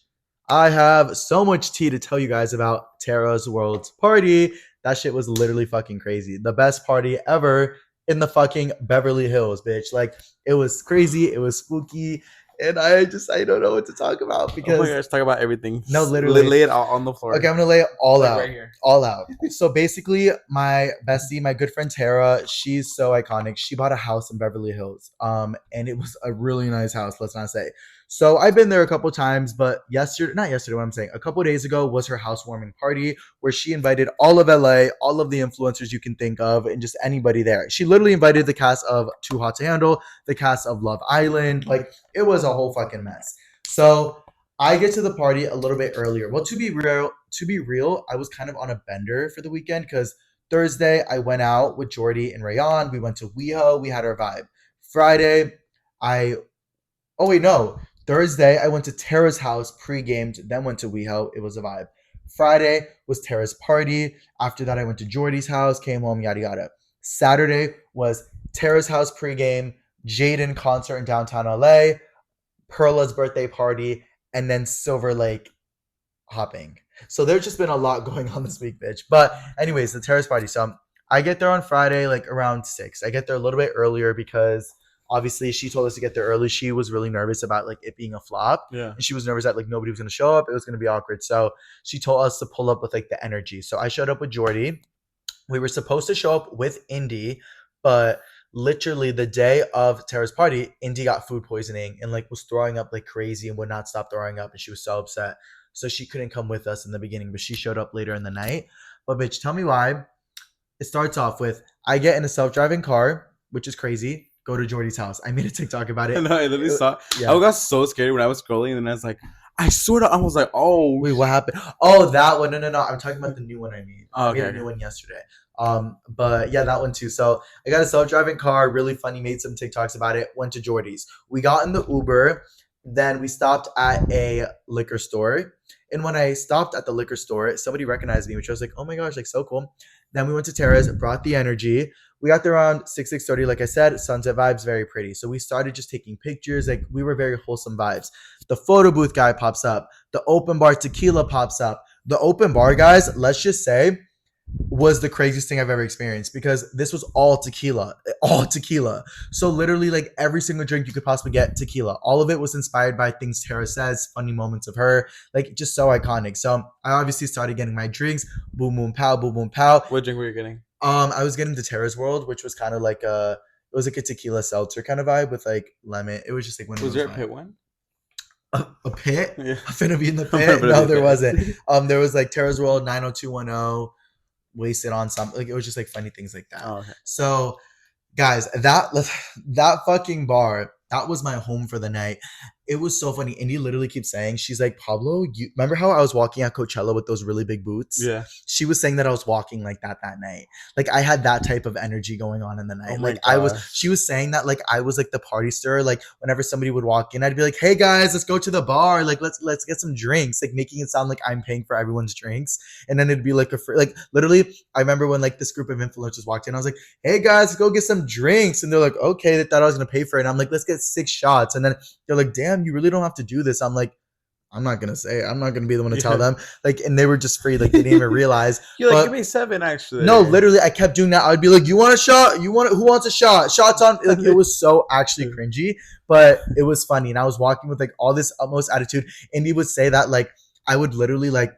I have so much tea to tell you guys about Tara's World's Party. That shit was literally fucking crazy. The best party ever in the fucking Beverly Hills, bitch. Like, it was crazy, it was spooky, and I don't know what to talk about oh my because gosh, talk about everything. no, literally. Lay it out on the floor. Okay, I'm gonna lay it all Like out. right here. All out. So basically, my bestie, my good friend Tara, she's so iconic. She bought a house in Beverly Hills. And it was a really nice house, let's not say. So I've been there a couple times, but not yesterday, what I'm saying, a couple days ago was her housewarming party where she invited all of LA, all of the influencers you can think of, and just anybody there. She literally invited the cast of Too Hot to Handle, the cast of Love Island. Like, it was a whole fucking mess. So I get to the party a little bit earlier. Well, to be real, I was kind of on a bender for the weekend because Thursday I went out with Jordy and Rayon. We went to WeHo. We had our vibe. Friday, I oh wait, no. Thursday I went to Tara's house, pre-gamed, then went to WeHo. It was a vibe. Friday was Tara's party. After that, I went to Jordy's house, came home, yada yada. Saturday was Tara's house pre-game, Jaden concert in downtown LA, Perla's birthday party, and then Silver Lake hopping. So there's just been a lot going on this week, bitch. But anyways, the terrace party. So I get there on Friday, like around 6. I get there a little bit earlier because obviously she told us to get there early. She was really nervous about like it being a flop. Yeah. And she was nervous that like nobody was gonna show up. It was gonna be awkward. So she told us to pull up with like the energy. So I showed up with Jordy. We were supposed to show up with Indy, but literally the day of Tara's party, Indy got food poisoning and like was throwing up like crazy and would not stop throwing up, and she was so upset. So she couldn't come with us in the beginning, but she showed up later in the night. But bitch, tell me why. It starts off with I get in a self-driving car, which is crazy. Go to Jordy's house. I made a TikTok about it. No, I literally saw. Yeah. I got so scared when I was scrolling, and I was like, I sort of. I was like, oh. Wait, what happened? Oh, that one. No. I'm talking about the new one I made. Oh, I made a okay. new one yesterday. But yeah, that one too. So I got a self-driving car, really funny, made some TikToks about it, went to Jordy's. We got in the Uber, then we stopped at a liquor store. And when I stopped at the liquor store, somebody recognized me, which I was like, oh my gosh, like so cool. Then we went to Terrace, brought the energy. We got there around 6:30. Like I said, sunset vibes, very pretty. So we started just taking pictures. Like, we were very wholesome vibes. The photo booth guy pops up. The open bar tequila pops up. The open bar, guys, let's just say, was the craziest thing I've ever experienced because this was all tequila, all tequila. So literally, like every single drink you could possibly get, tequila. All of it was inspired by things Tara says, funny moments of her, like just so iconic. So I obviously started getting my drinks, boom boom pow, boom boom pow. What drink were you getting? I was getting the Tara's World, which was kind of like it was like a tequila seltzer kind of vibe with like lemon. It was just like one of Was those there a vibes. pit one? A pit? Yeah. I'm finna be in the I'm pit? finna No, be in there the wasn't. pit. There was like Tara's World 90210 wasted on something. Like, it was just like funny things like that. Oh, okay. So guys, that fucking bar, that was my home for the night. It was so funny. Indy literally keeps saying, she's like, Pablo, you remember how I was walking at Coachella with those really big boots? Yeah. She was saying that I was walking like that night. Like, I had that type of energy going on in the night. Oh my Like, I was, gosh. she was saying that like I was like the party stirrer. Like, whenever somebody would walk in, I'd be like, hey guys, let's go to the bar. Like, let's get some drinks. Like, making it sound like I'm paying for everyone's drinks. And then it'd be like like literally, I remember when like this group of influencers walked in, I was like, hey guys, let's go get some drinks. And they're like, okay, they thought I was gonna pay for it. And I'm like, let's get 6 shots. And then they're like, damn, you really don't have to do this. I'm like, I'm not gonna say it. I'm not gonna be the one to tell them. Like, and they were just free. Like, they didn't even realize. You're like, But give me 7 actually. no, literally, I kept doing that. I'd be like, you want a shot? Who wants a shot? Shots on. Like, it was so actually cringy, but it was funny. And I was walking with like all this utmost attitude. Indy would say that like I would literally like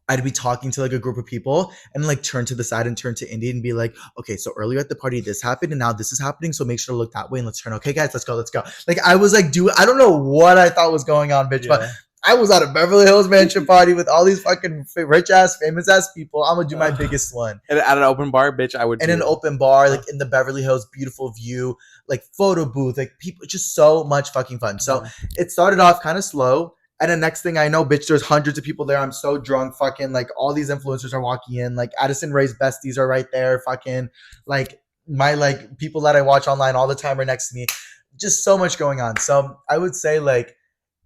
I'd be talking to like a group of people and like turn to the side and turn to Indy and be like, okay, so earlier at the party this happened and now this is happening. So make sure to look that way and let's turn. Okay, guys, let's go. Like, I was like, dude, I don't know what I thought was going on, bitch. Yeah. But I was at a Beverly Hills mansion party with all these fucking rich ass, famous ass people. I'm gonna do my biggest one. And at an open bar, bitch, I would In too. an open bar, like in the Beverly Hills, beautiful view, like photo booth, like people, just so much fucking fun. So it started off kind of slow. And the next thing I know, bitch, there's hundreds of people there. I'm so drunk, fucking like all these influencers are walking in. Like Addison Rae's besties are right there, fucking like my like people that I watch online all the time are next to me. Just so much going on. So I would say like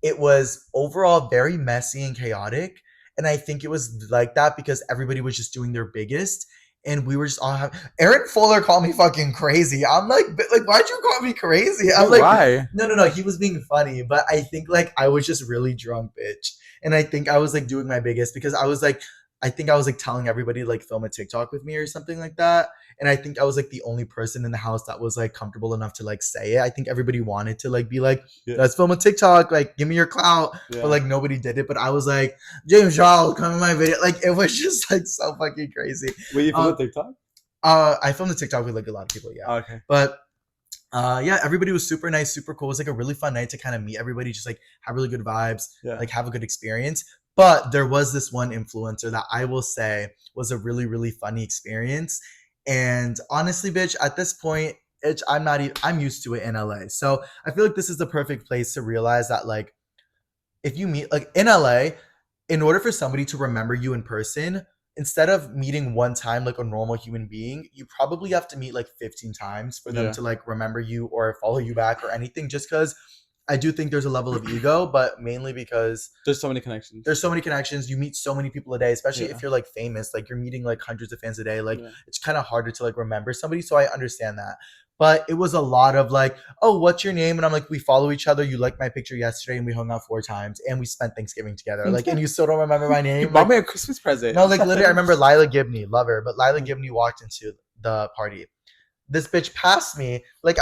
it was overall very messy and chaotic. And I think it was like that because everybody was just doing their biggest. And we were just all having. Aaron Fuller called me fucking crazy. I'm like, why'd you call me crazy? I'm like, why? No. He was being funny, but I think like I was just really drunk, bitch. And I think I was like doing my biggest because I was like, I think I was like telling everybody to, like film a TikTok with me or something like that. And I think I was like the only person in the house that was like comfortable enough to like say it. I think everybody wanted to like be like, let's film a TikTok, like give me your clout. But like nobody did it. But I was like, James Charles, come in my video. Like it was just like so fucking crazy. Wait, you filmed a TikTok? I filmed a TikTok with like a lot of people, yeah. Oh, okay. But yeah, everybody was super nice, super cool. It was like a really fun night to kind of meet everybody, just like have really good vibes, like have a good experience. But there was this one influencer that I will say was a really, really funny experience. And honestly, bitch, at this point, I'm not even, I'm used to it in LA. So I feel like this is the perfect place to realize that like if you meet like in LA, in order for somebody to remember you in person, instead of meeting one time like a normal human being, you probably have to meet like 15 times for them to like remember you or follow you back or anything. Just because I do think there's a level of ego, but mainly because there's so many connections. There's so many connections. You meet so many people a day, especially if you're like famous. Like you're meeting like hundreds of fans a day. Like it's kind of harder to like remember somebody. So I understand that. But it was a lot of like, oh, what's your name? And I'm like, we follow each other. You liked my picture yesterday, and we hung out 4 times, and we spent Thanksgiving together. Like, and you still don't remember my name? You bought me a Christmas present. No, like literally, I remember Lila Gibney, love her, but Lila Gibney walked into the party. This bitch passed me. Like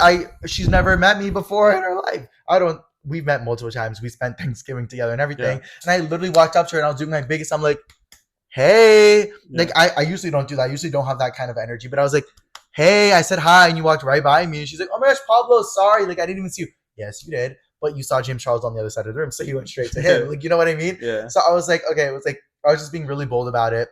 she's never met me before in her life. We've met multiple times. We spent Thanksgiving together and everything. And I literally walked up to her and I was doing my biggest. I'm like, hey. Like I usually don't do that. I usually don't have that kind of energy. But I was like, hey, I said hi and you walked right by me. And she's like, oh my gosh, Pablo, sorry. Like I didn't even see you. Yes, you did. But you saw James Charles on the other side of the room. So you went straight to him. Like, you know what I mean? Yeah. So I was like, okay, it was like, I was just being really bold about it.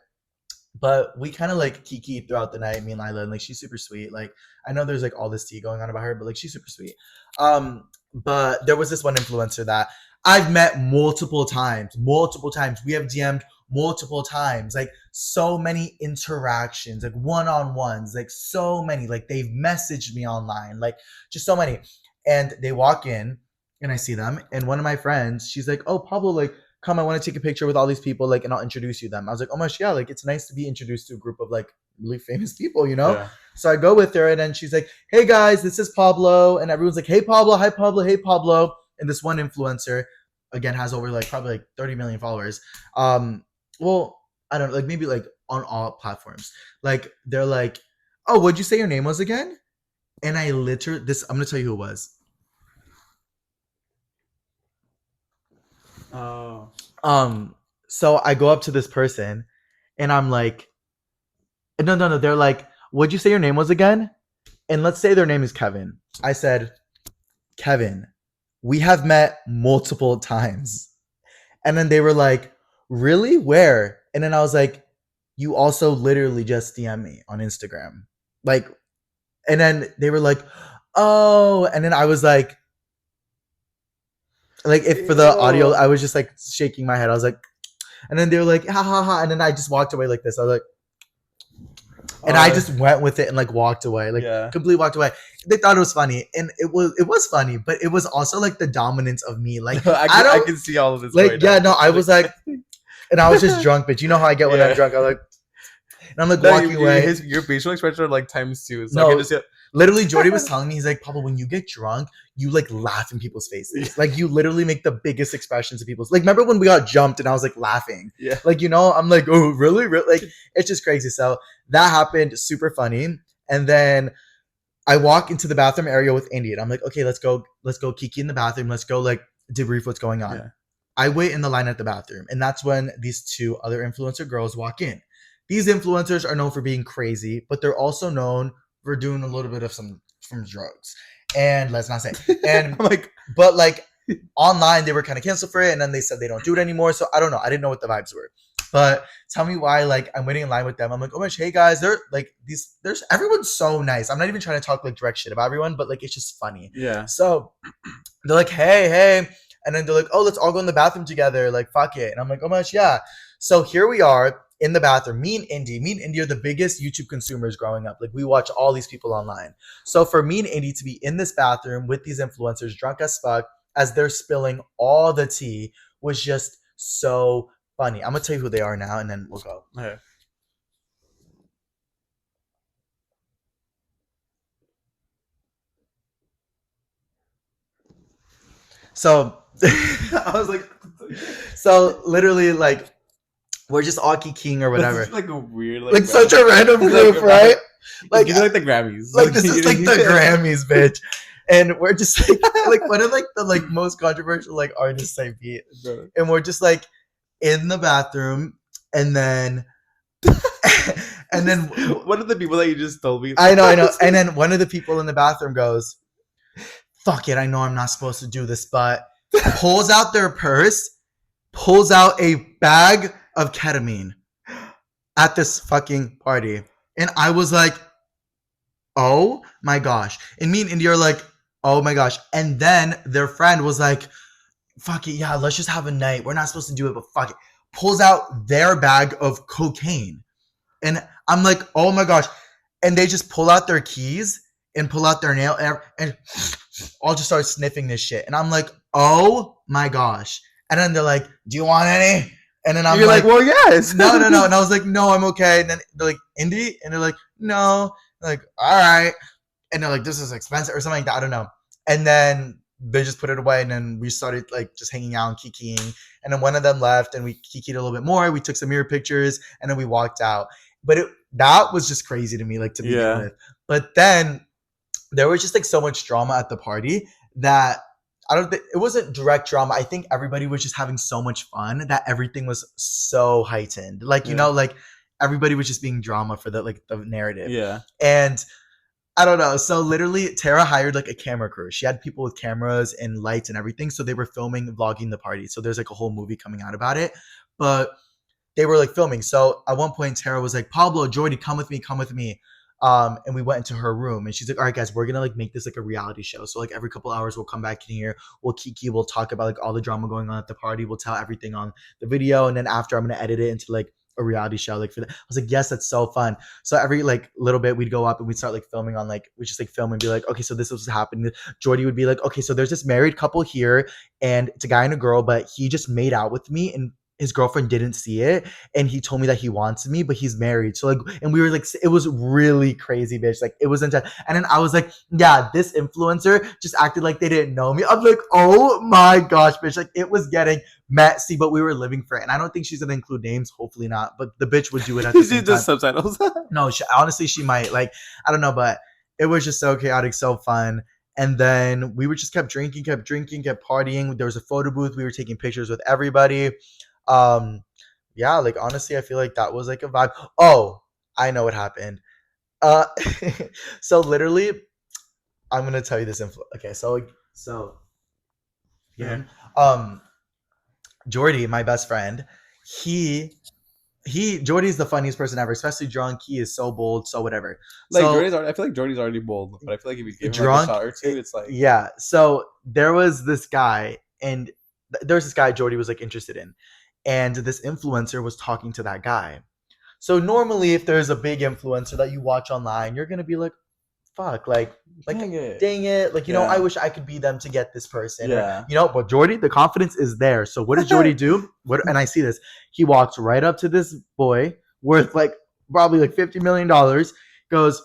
But we kind of like kiki throughout the night, me and Lila, and like she's super sweet. Like I know there's like all this tea going on about her, but like she's super sweet. But there was this one influencer that I've met multiple times. We have DM'd multiple times, like so many interactions, like one-on-ones, like so many. Like they've messaged me online, like just so many. And they walk in and I see them. And one of my friends, she's like, oh, Pablo, like, come, I want to take a picture with all these people, like, and I'll introduce you to them. I was like, oh my gosh, yeah, like it's nice to be introduced to a group of like really famous people, you know? Yeah. So I go with her and then she's like, hey guys, this is Pablo. And everyone's like, hey Pablo, hi Pablo, hey Pablo. And this one influencer, again, has over like probably like 30 million followers. Well, I don't know, like maybe like on all platforms. Like they're like, oh, what'd you say your name was again? And I literally, I'm gonna tell you who it was. Oh. So I go up to this person and I'm like, no. They're like, what'd you say your name was again? And let's say their name is Kevin. I said, Kevin, we have met multiple times. And then they were like, really? Where? And then I was like, you also literally just DM me on Instagram. Like, and then they were like, oh, and then I was like if for the audio, I was just like shaking my head. I was like, and then they were like, ha ha ha. And then I just walked away like this. I was like, and I just went with it and like walked away, like completely walked away. They thought it was funny, and it was funny, but it was also like the dominance of me. Like I can see all of this. Like I was like, and I was just drunk, but you know how I get when I'm drunk. I'm like, and I'm like walking away. Your facial expression are like times 2. So no, I can just literally, Jordy was telling me, he's like, Pablo, when you get drunk, you like laugh in people's faces. Like you literally make the biggest expressions of people's. Like remember when we got jumped and I was like laughing? Yeah. Like, you know, I'm like, oh, really? Like it's just crazy. So that happened, super funny. And then I walk into the bathroom area with Andy and I'm like, okay, let's go kiki in the bathroom. Let's go like debrief what's going on. Yeah. I wait in the line at the bathroom. And that's when these 2 other influencer girls walk in. These influencers are known for being crazy, but they're also known for doing a little bit of some drugs. And let's not say. And I'm like, but like online they were kind of canceled for it, and then they said they don't do it anymore. So I don't know. I didn't know what the vibes were. But tell me why, like, I'm waiting in line with them. I'm like, oh my gosh, hey guys, they're like these. There's everyone's so nice. I'm not even trying to talk like direct shit about everyone, but like it's just funny. Yeah. So they're like, hey, and then they're like, oh, let's all go in the bathroom together. Like, fuck it. And I'm like, oh my gosh, yeah. So here we are in the bathroom. Me and Indy are the biggest YouTube consumers growing up. Like, we watch all these people online. So for me and Indy to be in this bathroom with these influencers, drunk as fuck, as they're spilling all the tea, was just so funny. I'm gonna tell you who they are now, and then we'll go. Okay. So I was like, so literally, like, we're just all kikiing or whatever. This is like a weird, like such a random group, like, right? Like, you know, like the Grammys. Like this is like the Grammys, bitch. And we're just like one of like the like most controversial like artists I beat. And we're just like in the bathroom, and then and then one of the people that you just told me. I know. And then one of the people in the bathroom goes, fuck it, I know I'm not supposed to do this, but pulls out their purse, pulls out a bag of ketamine at this fucking party. And I was like, oh my gosh. And me and Indy are like, oh my gosh. And then their friend was like, fuck it, yeah, let's just have a night. We're not supposed to do it, but fuck it. Pulls out their bag of cocaine. And I'm like, oh my gosh. And they just pull out their keys and pull out their nail and all just start sniffing this shit. And I'm like, oh my gosh. And then they're like, do you want any? And then I'm like, well, yes. No. And I was like, no, I'm okay. And then they're like, Indy? And they're like, no. They're like, all right. And they're like, this is expensive or something like that. I don't know. And then they just put it away. And then we started like just hanging out and kikiing. And then one of them left and we kikied a little bit more. We took some mirror pictures and then we walked out. But that was just crazy to me, like, to begin with. But then there was just like so much drama at the party that I don't think it wasn't direct drama. I think everybody was just having so much fun that everything was so heightened. Like, you know, like everybody was just being drama for the like the narrative. Yeah. And I don't know. So literally Tara hired like a camera crew. She had people with cameras and lights and everything. So they were filming, vlogging the party. So there's like a whole movie coming out about it. But they were like filming. So at one point Tara was like, Pablo, Jordy, come with me. And we went into her room and she's like, all right, guys, we're going to like make this like a reality show. So like every couple hours we'll come back in here. We'll kiki. We'll talk about like all the drama going on at the party. We'll tell everything on the video. And then after I'm going to edit it into like a reality show. Like for that. I was like, yes, that's so fun. So every like little bit we'd go up and we'd start like filming on like, we just like film and be like, okay, so this was happening. Jordy would be like, okay, so there's this married couple here and it's a guy and a girl, but he just made out with me and his girlfriend didn't see it and he told me that he wants me, but he's married. So like, and we were like, it was really crazy, bitch. Like it was intense. And then I was like, yeah, this influencer just acted like they didn't know me. I'm like, oh my gosh, bitch. Like it was getting messy, but we were living for it. And I don't think she's gonna include names, hopefully not, but the bitch would do it at the same time. Subtitles. No, honestly, she might. Like, I don't know, but it was just so chaotic, so fun. And then we were just kept drinking, kept partying. There was a photo booth. We were taking pictures with everybody. Yeah, like honestly, I feel like that was like a vibe. Oh, I know what happened. Uh, so literally, I'm gonna tell you this info. Okay, so yeah, Jordy, my best friend, Jordy's the funniest person ever, especially drunk. He is so bold, so whatever. Like so, I feel like Jordy's already bold, but I feel like if you give him drunk, like a shot or two, it's like yeah. So there was this guy, and there's this guy Jordy was like interested in. And this influencer was talking to that guy. So normally if there's a big influencer that you watch online, you're going to be like, fuck, like dang it. Like, you know, I wish I could be them to get this person. Yeah. Or, you know, but Jordy, the confidence is there. So what does Jordy do? And I see this. He walks right up to this boy worth like probably like $50 million, goes,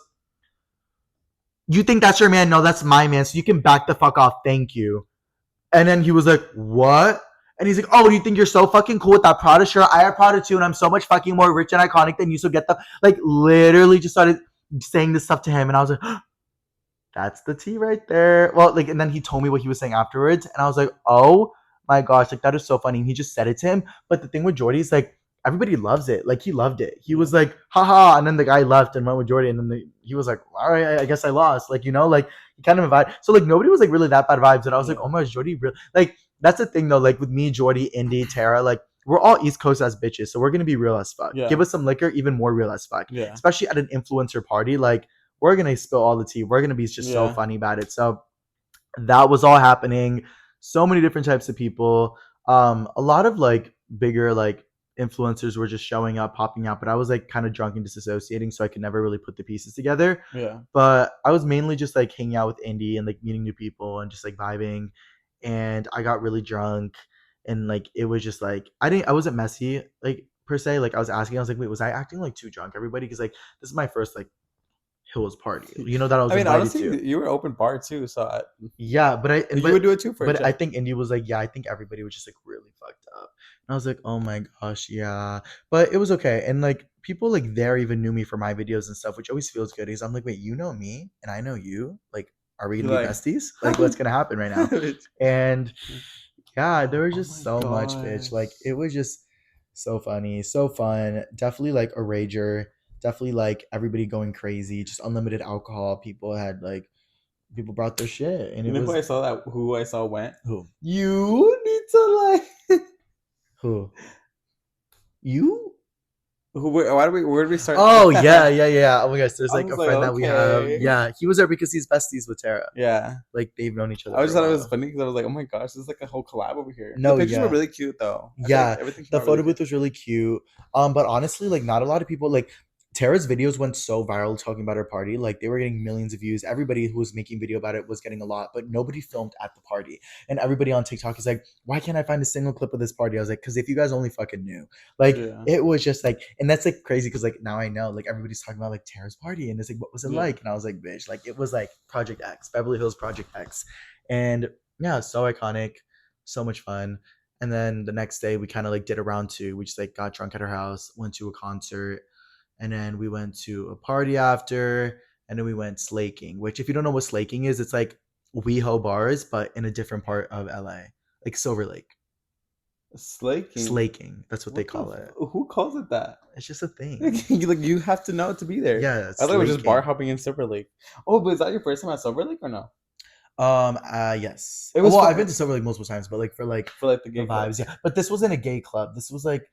you think that's your man? No, that's my man. So you can back the fuck off. Thank you. And then he was like, what? And he's like, oh, you think you're so fucking cool with that Prada shirt? I have Prada too, and I'm so much fucking more rich and iconic than you, so get the... Like, literally just started saying this stuff to him, and I was like, oh, that's the tea right there. Well, like, and then he told me what he was saying afterwards, and I was like, oh my gosh, like, that is so funny. And he just said it to him, but the thing with Jordy is, like, everybody loves it. Like, he loved it. He was like, haha, and then the guy left and went with Jordy, and then he was like, all right, I guess I lost. Like, you know, like, He kind of invited. So like nobody was like really that bad vibes, and I was like, Yeah. oh my gosh, Jordy, really like that's the thing though. Like with me, Jordy, Indy, Tara, like we're all East Coast as bitches, so we're gonna be real as fuck. Yeah. Give us some liquor, even more real as fuck. Yeah. Especially at an influencer party, like we're gonna spill all the tea. We're gonna be just so Yeah. funny about it. So that was all happening. So many different types of people. A lot of like bigger like influencers were just showing up, popping out, but I was like kind of drunk and disassociating, so I could never really put the pieces together. Yeah. But I was mainly just like hanging out with Indy and like meeting new people and just like vibing. And I got really drunk, and like it was just like I wasn't messy like per se. Like I was asking, I was like, wait, was I acting like too drunk? Everybody, because like this is my first like Hills party, that I was I mean, invited honestly, to. you were open bar too, so Yeah, but you would do it too for a but I check. think Indy was like, yeah, I think everybody was just like really fucked up. And I was like, oh my gosh, yeah. But it was okay. And like people like there even knew me for my videos and stuff, which always feels good because I'm like, wait, you know me and I know you. Like, are we You're gonna be like, besties? Like, what's gonna happen right now? bitch. And yeah, there was Oh just my so much, bitch. Like gosh. it was just so funny, so fun. Definitely like a rager. Definitely like everybody going crazy. Just unlimited alcohol. People brought their shit, and You it know was who I saw went? who You need to like who you. where did we start? Oh yeah, yeah, yeah. Oh my gosh, there's I like was a like, friend that we have. okay. Yeah, he was there because he's besties with Tara. Yeah. Like they've known each other I for just a thought it was while. funny because I was like, oh my gosh, this is like a whole collab over here. The No, pictures were yeah. really cute though. I feel like Yeah, everything came the out really photo good. booth was really cute. But honestly, like not a lot of people like Tara's videos went so viral talking about her party. Like they were getting millions of views. Everybody who was making video about it was getting a lot, but nobody filmed at the party. And everybody on TikTok is like, why can't I find a single clip of this party? I was like, because if you guys only fucking knew. Like Yeah. it was just like, and that's like crazy because like now I know, like everybody's talking about like Tara's party and it's like, what was it Yeah. like? And I was like, bitch, like it was like Project X, Beverly Hills Project X. And yeah, so iconic, so much fun. And then the next day we kind of like did a round two. We just like got drunk at her house, went to a concert, and then we went to a party after, and then we went slaking. Which, if you don't know what slaking is, it's like WeHo bars, but in a different part of LA, like Silver Lake. Slaking. Slaking, that's what they call it. Who calls it that? It's just a thing. Like you have to know to be there. Yeah, I thought it was just bar slaking. hopping in Silver Lake. Oh, but is that your first time at Silver Lake or no? Yes. It was Well, I've been fun to Silver Lake multiple times, but like for like for like the the gay vibes, clubs. yeah. But this wasn't a gay club. This was like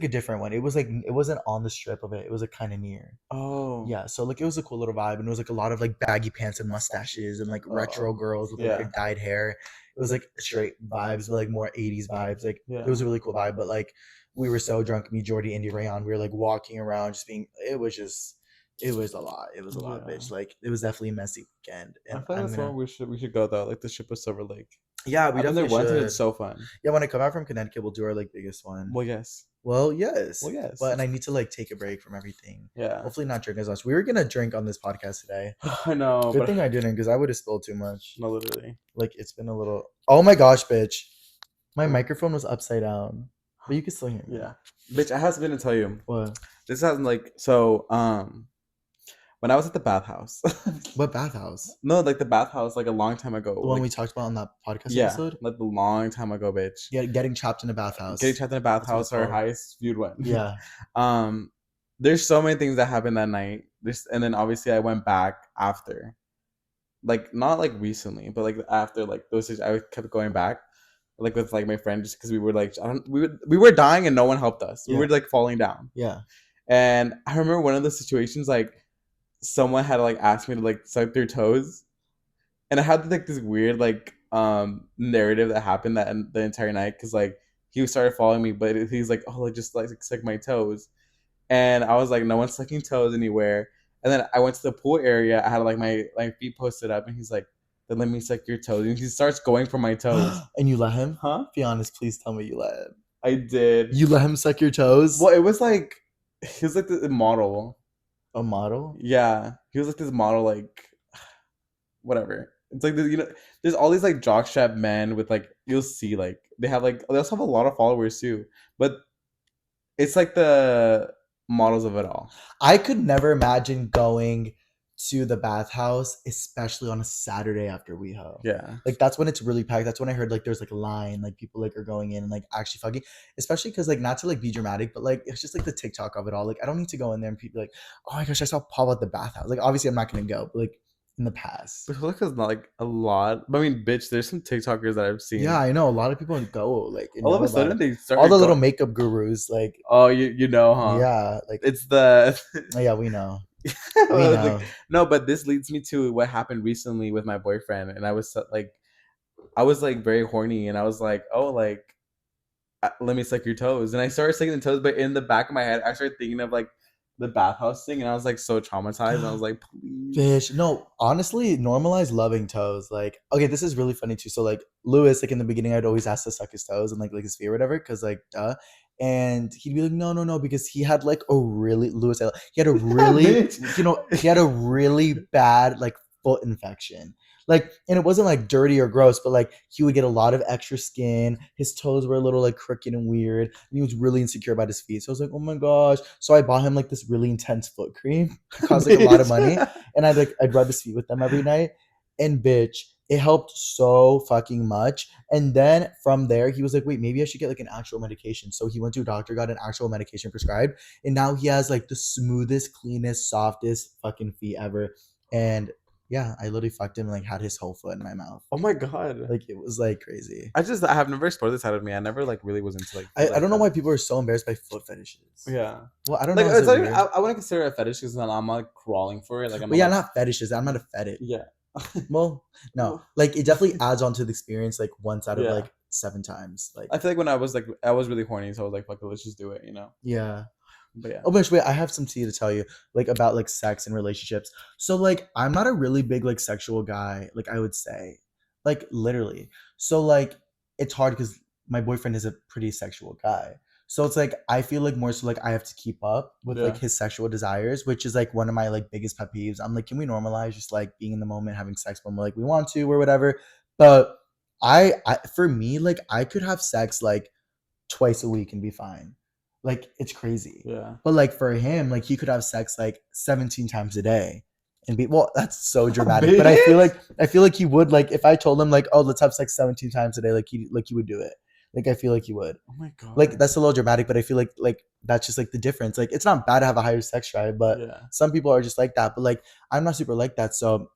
a different one. It was like it wasn't on the strip of it. It was like kind of near. Oh. Yeah, so like it was a cool little vibe, and it was like a lot of like baggy pants and mustaches, and like retro Oh. girls with like Yeah. their dyed hair. It was like straight vibes, but like more 80s vibes. Like it Yeah. was a really cool vibe, but like we were so drunk, me, Jordy, Indy, Rayon. We were like walking around, just being. It was a lot. It was a lot, Yeah. bitch. Like it was definitely a messy weekend, I and feel like I'm that's where gonna. we should go though, like the ship of Silver Lake. Yeah, we I've been there definitely once and it's should. so fun. Yeah, when I come out from Connecticut, we'll do our like biggest one. Well, yes. Well, yes. Well, yes. But and I need to like take a break from everything. Yeah. Hopefully not drink as much. We were gonna drink on this podcast today. I know, Good but thing I didn't, because I would have spilled too much. no, literally. Like it's been a little. Oh my gosh, bitch! My microphone was upside down, but you can still hear me. Yeah, bitch. I have something to tell you. What? This hasn't like so. When I was at the bathhouse. What bathhouse? No, like the bathhouse, like a long time ago. The one like, we talked about on that podcast yeah, episode. like a long time ago, bitch. Getting trapped in a bathhouse. Getting trapped in a That's what bathhouse, it's our called. highest viewed one. Yeah. There's so many things that happened that night. And then obviously I went back after, like not like recently, but like after like those days, I kept going back, like with like my friend, just because we were like we were dying and no one helped us. We Yeah. were like falling down. Yeah. And I remember one of the situations like someone had like asked me to like suck their toes, and I had like this weird like narrative that happened that the entire night, because like he started following me, but he's like, oh, like just like suck my toes, and I was like, no one's sucking toes anywhere. And then I went to the pool area. I had like my feet posted up, and he's like, then let me suck your toes, and he starts going for my toes. And you let him? Huh? Be honest, please tell me you let him. I did. You let him suck your toes? Well, it was like he was like the model. A model? Yeah, he was like this model, like whatever. It's like there's all these like jockstrap men with like, you'll see like they also have a lot of followers too, but it's like the models of it all. I could never imagine going to the bathhouse, especially on a Saturday after WeHo. Yeah, Like that's when it's really packed. That's when I heard like there's like a line, like people like are going in and like actually fucking. Especially because like not to like be dramatic, but like it's just like the TikTok of it all. Like I don't need to go in there and people like, oh my gosh, I saw Paul at the bathhouse. Like obviously I'm not gonna go, but like in the past. But Holica's not like a lot. But I mean, bitch, there's some TikTokers that I've Yeah, seen. I know a lot of people go like and All of know a about sudden it. they All started the little going. makeup gurus, like Oh, you know, huh? yeah, like It's the oh, yeah, we know, we like know. no, but this leads me to what happened recently with my boyfriend, and I was like very horny, and I was like, oh, like let me suck your toes, and I started sucking the toes, but in the back of my head, I started thinking of like the bathhouse thing, and I was like so traumatized, and I was like, please, Fish. No, honestly, normalize loving toes. Like, okay, this is really funny too. So, like, Lewis, like in the beginning, I'd always ask to suck his toes and like his feet or whatever, because like, duh. And he'd be like, no, no, no, because he had like a really Lewis, he had a really, bitch. he had a really bad like foot infection. Like, and it wasn't like dirty or gross, but like he would get a lot of extra skin. His toes were a little like crooked and weird, and he was really insecure about his feet. So I was like, oh my gosh. So I bought him like this really intense foot cream. It cost like a lot of Bitch. money, and I'd rub his feet with them every night. And bitch, it helped so fucking much. And then from there, he was like, wait, maybe I should get like an actual medication. So he went to a doctor, got an actual medication prescribed, and now he has like the smoothest, cleanest, softest fucking feet ever. And yeah, I literally fucked him and like had his whole foot in my mouth. Oh my god. Like it was like crazy. I have never explored this side of me. I never like really was into like food I like don't know that. why people are so embarrassed by foot fetishes. Yeah. Well, I don't Like know. Is it's it not even, weird? I wouldn't consider it a fetish because I'm like crawling for it. Like I'm But not yeah, like not fetishes. I'm not a fetish. yeah. Well, no, like it definitely adds on to the experience like once out of Yeah. like 7 times. Like, I feel like when I was really horny, so I was like, fuck it, let's just do it, you know. yeah. But yeah. Oh, but wait, I have some tea to tell you, like about like sex and relationships. So like I'm not a really big like sexual guy, like I would say. Like literally. So like it's hard because my boyfriend is a pretty sexual guy. So it's like I feel like more so like I have to keep up with like Yeah. his sexual desires, which is like one of my like biggest pet peeves. I'm like, can we normalize just like being in the moment, having sex when we're like we want to or whatever? But I for me, like I could have sex like twice a week and be fine. Like it's crazy. Yeah. But like for him, like he could have sex like 17 times a day and be well, that's so dramatic. But Bitch. I feel like he would like if I told him like, oh, let's have sex 17 times a day, like he would do it. Like I feel like he would. Oh my Like god. that's a little dramatic, but I feel like that's just like the difference. Like it's not bad to have a higher sex drive, but Yeah. some people are just like that. But like I'm not super like that. So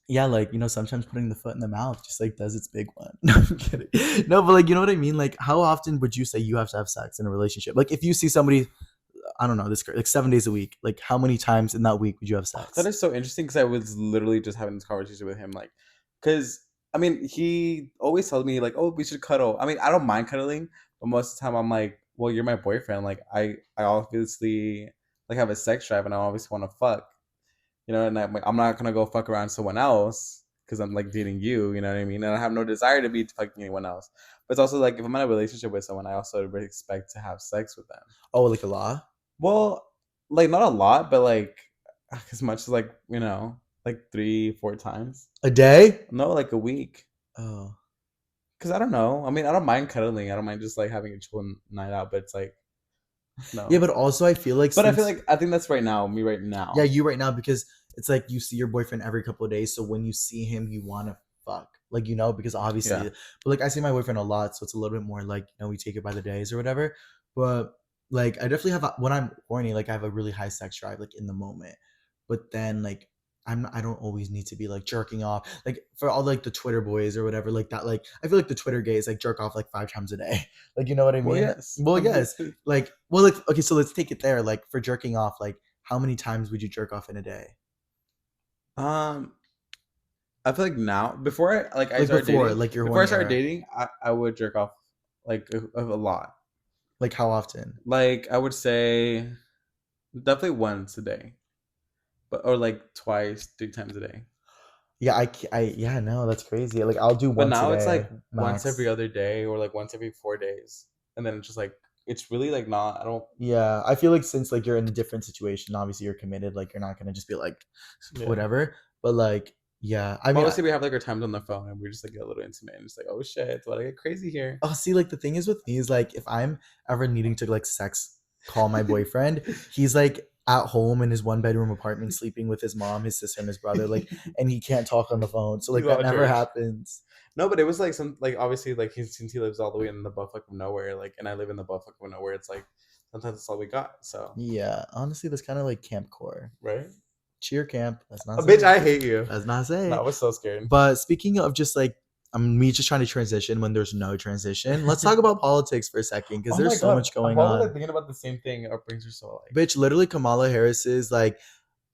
yeah, like sometimes putting the foot in the mouth just like does its big one. No, I'm kidding. No, but like you know what I mean. Like, how often would you say you have to have sex in a relationship? Like, if you see somebody, I don't know, this girl, like 7 days a week, like how many times in that week would you have Oh, that sex? is so interesting because I was literally just having this conversation with him, like, because I mean, he always tells me like, "Oh, we should cuddle." I mean, I don't mind cuddling, but most of the time I'm like, "Well, you're my boyfriend. Like, I obviously like have a sex drive, and I obviously want to fuck, you know." And I'm like, I'm not gonna go fuck around someone else because I'm like dating you, you know what I mean? And I have no desire to be fucking anyone else. But it's also like if I'm in a relationship with someone, I also really expect to have sex with them. Oh, like a law? Well, like not a lot, but like as much as like like 3 4 times. A day? No, like a week. Oh, Cause I don't know. I mean, I don't mind cuddling. I don't mind just like having a chill night out. But it's like yeah, no. but also I feel like But I feel since like I think that's right now. Me right yeah, now. you right now because it's like you see your boyfriend every couple of days, so when you see him, you want to fuck, like because obviously, Yeah. but like I see my boyfriend a lot, so it's a little bit more like we take it by the days or whatever. But like I definitely have when I'm horny, like I have a really high sex drive, like in the moment. But then like I don't always need to be like jerking off, like for all like the Twitter boys or whatever like that. Like I feel like the Twitter gays like jerk off like 5 times a day, like you know what I Well, mean? yes. Well, yes, like well, like okay, so let's take it there. Like for jerking off, like how many times would you jerk off in a day? um, I feel like now before I Like started before, dating, like your before I horny started era. dating, I would jerk off like a lot. Like how often? Like I would say definitely once a day, but or like twice, 3 times a day. Yeah, yeah, no, that's crazy. Like I'll do But once a now it's day like once every max. other day or like once every 4 days. And then it's just like it's really like not I don't Yeah, I feel like since like you're in a different situation, obviously you're committed. Like you're not gonna just be like yeah. whatever. But like, yeah, I But mean, obviously we have like our times on the phone and we just like get a little intimate and just like, oh shit, it's about to get crazy here. oh, see, like the thing is with me is like if I'm ever needing to like sex call my boyfriend, he's like at home in his 1 bedroom apartment sleeping with his mom, his sister, and his brother. Like, and he can't talk on the phone, so like He's that all never church. happens. No, but it was like some like obviously like since he lives all the way in the buttfuck of nowhere, like and I live in the buttfuck of nowhere, it's like sometimes that's all we got. So Yeah, honestly, that's kind of like camp core. right? cheer camp. Let's not say Bitch, it. I hate you. Let's not say No, I it. was so scared. But speaking of just like me just trying to transition when there's no transition, let's talk about politics for a second because Oh my there's so god, much going why was I on. thinking about the same thing? Our brains are so alike. Bitch, literally Kamala Harris's like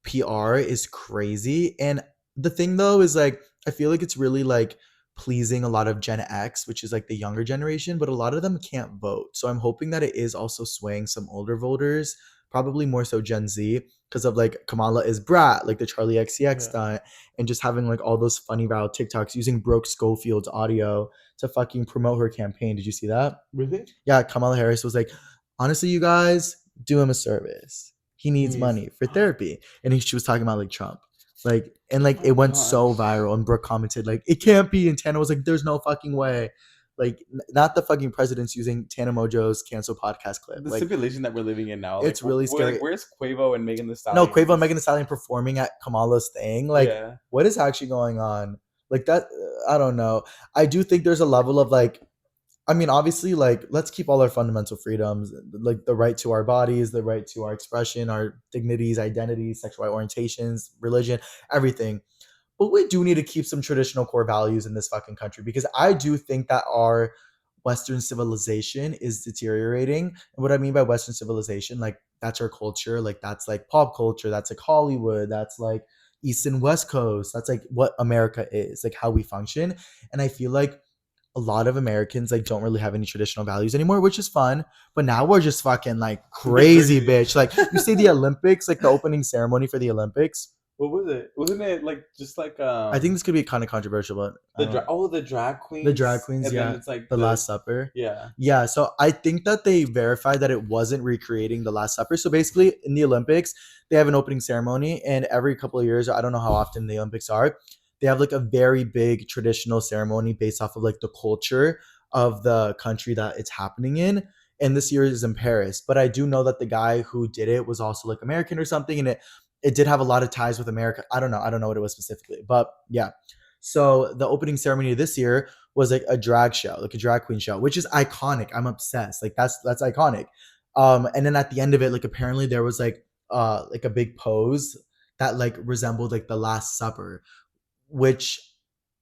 PR is crazy. And the thing though is like I feel like it's really like pleasing a lot of Gen X, which is like the younger generation, but a lot of them can't vote. So I'm hoping that it is also swaying some older voters, probably more so Gen Z, because of like Kamala is brat, like the Charlie XCX Yeah. stunt, and just having like all those funny viral TikToks using Brooke Schofield's audio to fucking promote her campaign. Did you see that? Really? Yeah, Kamala Harris was like, honestly, you guys, do him a service. He needs Needs- money for therapy. And she was talking about like Trump. Like, and Oh like my it went God. so viral. And Brooke commented, like, it can't be. And Tana was like, there's no fucking way. Like, not the fucking president's using Tana Mojo's cancel podcast clip. The Like, simulation that we're living in now. it's really scary. Like, where's Quavo and Megan Thee No, Stallion? Quavo and Megan Thee Stallion performing at Kamala's thing. Like, Yeah. what is actually going on? Like, that, I don't know. I do think there's a level of like, I mean, obviously, like, let's keep all our fundamental freedoms, like the right to our bodies, the right to our expression, our dignities, identities, sexual orientations, religion, everything. But we do need to keep some traditional core values in this fucking country because I do think that our Western civilization is deteriorating. And what I mean by Western civilization, like, that's our culture, like, that's like pop culture, that's like Hollywood, that's like East and West Coast, that's like what America is, like how we function. And I feel like a lot of Americans like don't really have any traditional values anymore, which is fun. But now we're just fucking like crazy, bitch. Like you see the Olympics, like the opening ceremony for the Olympics. What was it? Wasn't it like just like I think this could be kind of controversial, but the drag queens? the drag queens, and yeah. then it's like The Last Supper. Yeah. Yeah, so I think that they verified that it wasn't recreating the Last Supper. So basically, in the Olympics, they have an opening ceremony, and every couple of years, I don't know how often the Olympics are, they have like a very big traditional ceremony based off of like the culture of the country that it's happening in. And this year is in Paris, but I do know that the guy who did it was also like American or something, and it did have a lot of ties with America. I don't know what it was specifically, but yeah. So the opening ceremony this year was like a drag show, like a drag queen show, which is iconic. I'm obsessed. Like that's iconic. And then at the end of it, like apparently there was like a big pose that like resembled like the Last Supper, which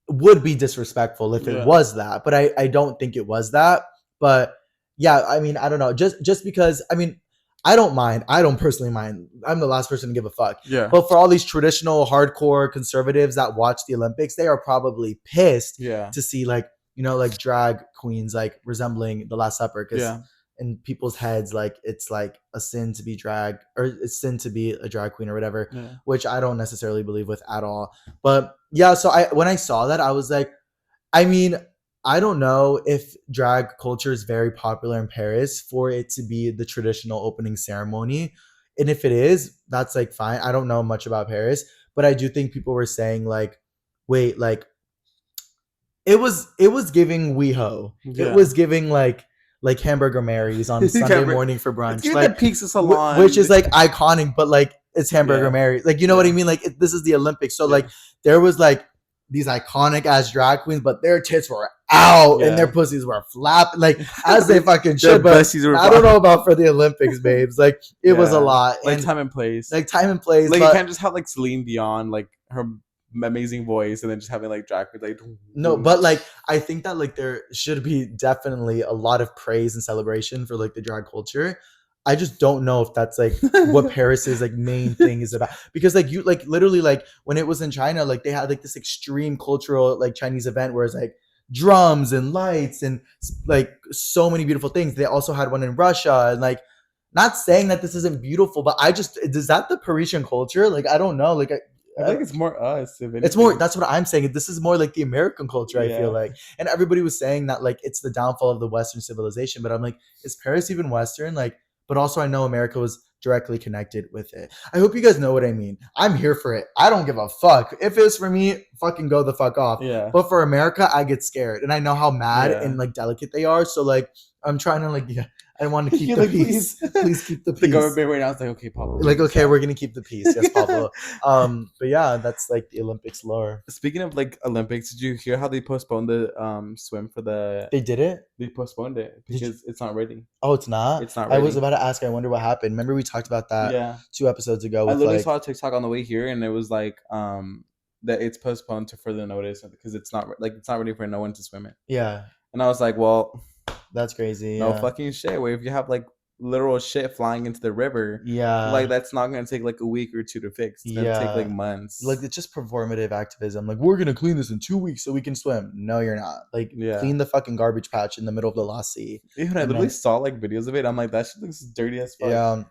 would be disrespectful if it was that, but I don't think it was that. But yeah, I mean, I don't know. Just because I mean, I don't mind. I don't personally mind. I'm the last person to give a fuck. Yeah. But for all these traditional hardcore conservatives that watch the Olympics, they are probably pissed Yeah. to see like, you know, like drag queens like resembling the Last Supper because Yeah. in people's heads, like it's like a sin to be drag or it's sin to be a drag queen or whatever, Yeah. which I don't necessarily believe with at all. But yeah, so when I saw that, I was like, I mean, I don't know if drag culture is very popular in Paris for it to be the traditional opening ceremony. And if it is, that's like fine. I don't know much about Paris, but I do think people were saying like, wait, like it was giving WeHo. Yeah. It was giving like Hamburger Mary's on Sunday morning for It's brunch. giving Like the pizza salon, which is like iconic, but like it's Hamburger Yeah. Mary. Like you know what I Yeah. mean? Like this is the Olympics, so Yeah. like there was like these iconic ass drag queens, but their tits were out and their Yeah. pussies were flapping, like as they fucking Their should. But pussies were I don't know about for the Olympics, babes. Like it was a Yeah. lot, like and time and place. like time and place. Like you But can't just have like Celine Dion, like her amazing voice, and then just having like drag queens like no, but like I think that like there should be definitely a lot of praise and celebration for like the drag culture. I just don't know if that's like what Paris's like main thing is about, because like you like literally like when it was in China, like they had like this extreme cultural like Chinese event where it's like drums and lights and like so many beautiful things. They also had one in Russia, and like not saying that this isn't beautiful, but I just is that the Parisian culture? Like I don't know, like I think it's more us. it's more that's what I'm saying. This is more like the American culture, I feel Yeah. like. And everybody was saying that like it's the downfall of the Western civilization, but I'm like, is Paris even Western? Like, but also I know America was directly connected with it. I hope you guys know what I mean. I'm here for it. I don't give a fuck. If it's for me, fucking go the fuck off. Yeah. But for America, I get scared. And I know how mad Yeah. and like delicate they are. So like I'm trying to like I want to keep You're the like, peace. Please keep the The peace. government right now is like, okay, Pablo. Like, okay, stop. we're gonna keep the peace. Yes, Pablo. But yeah, that's like the Olympics lore. Speaking of like Olympics, did you hear how they postponed the swim for the? They did it. They postponed it Did you? because it's not ready. Oh, it's not. It's not I was ready. about to ask. I wonder what happened. Remember we talked about that Yeah, 2 episodes ago I with literally like, saw a TikTok on the way here, and it was like that it's postponed to further notice because it's not ready for no one to swim it. yeah, And I was like, well, that's crazy. no Yeah, fucking shit. Where if you have like literal shit flying into the river, like yeah, that's not gonna take like a week or two to fix. It's gonna take like yeah. Like months. it's just performative activism. Like we're gonna clean this in 2 weeks so we can swim. No, you're not. Like Yeah. clean the fucking garbage patch in the middle of the Lost Sea, Even I and literally then saw like videos of it. I'm like, that shit looks dirty as fuck. yeah.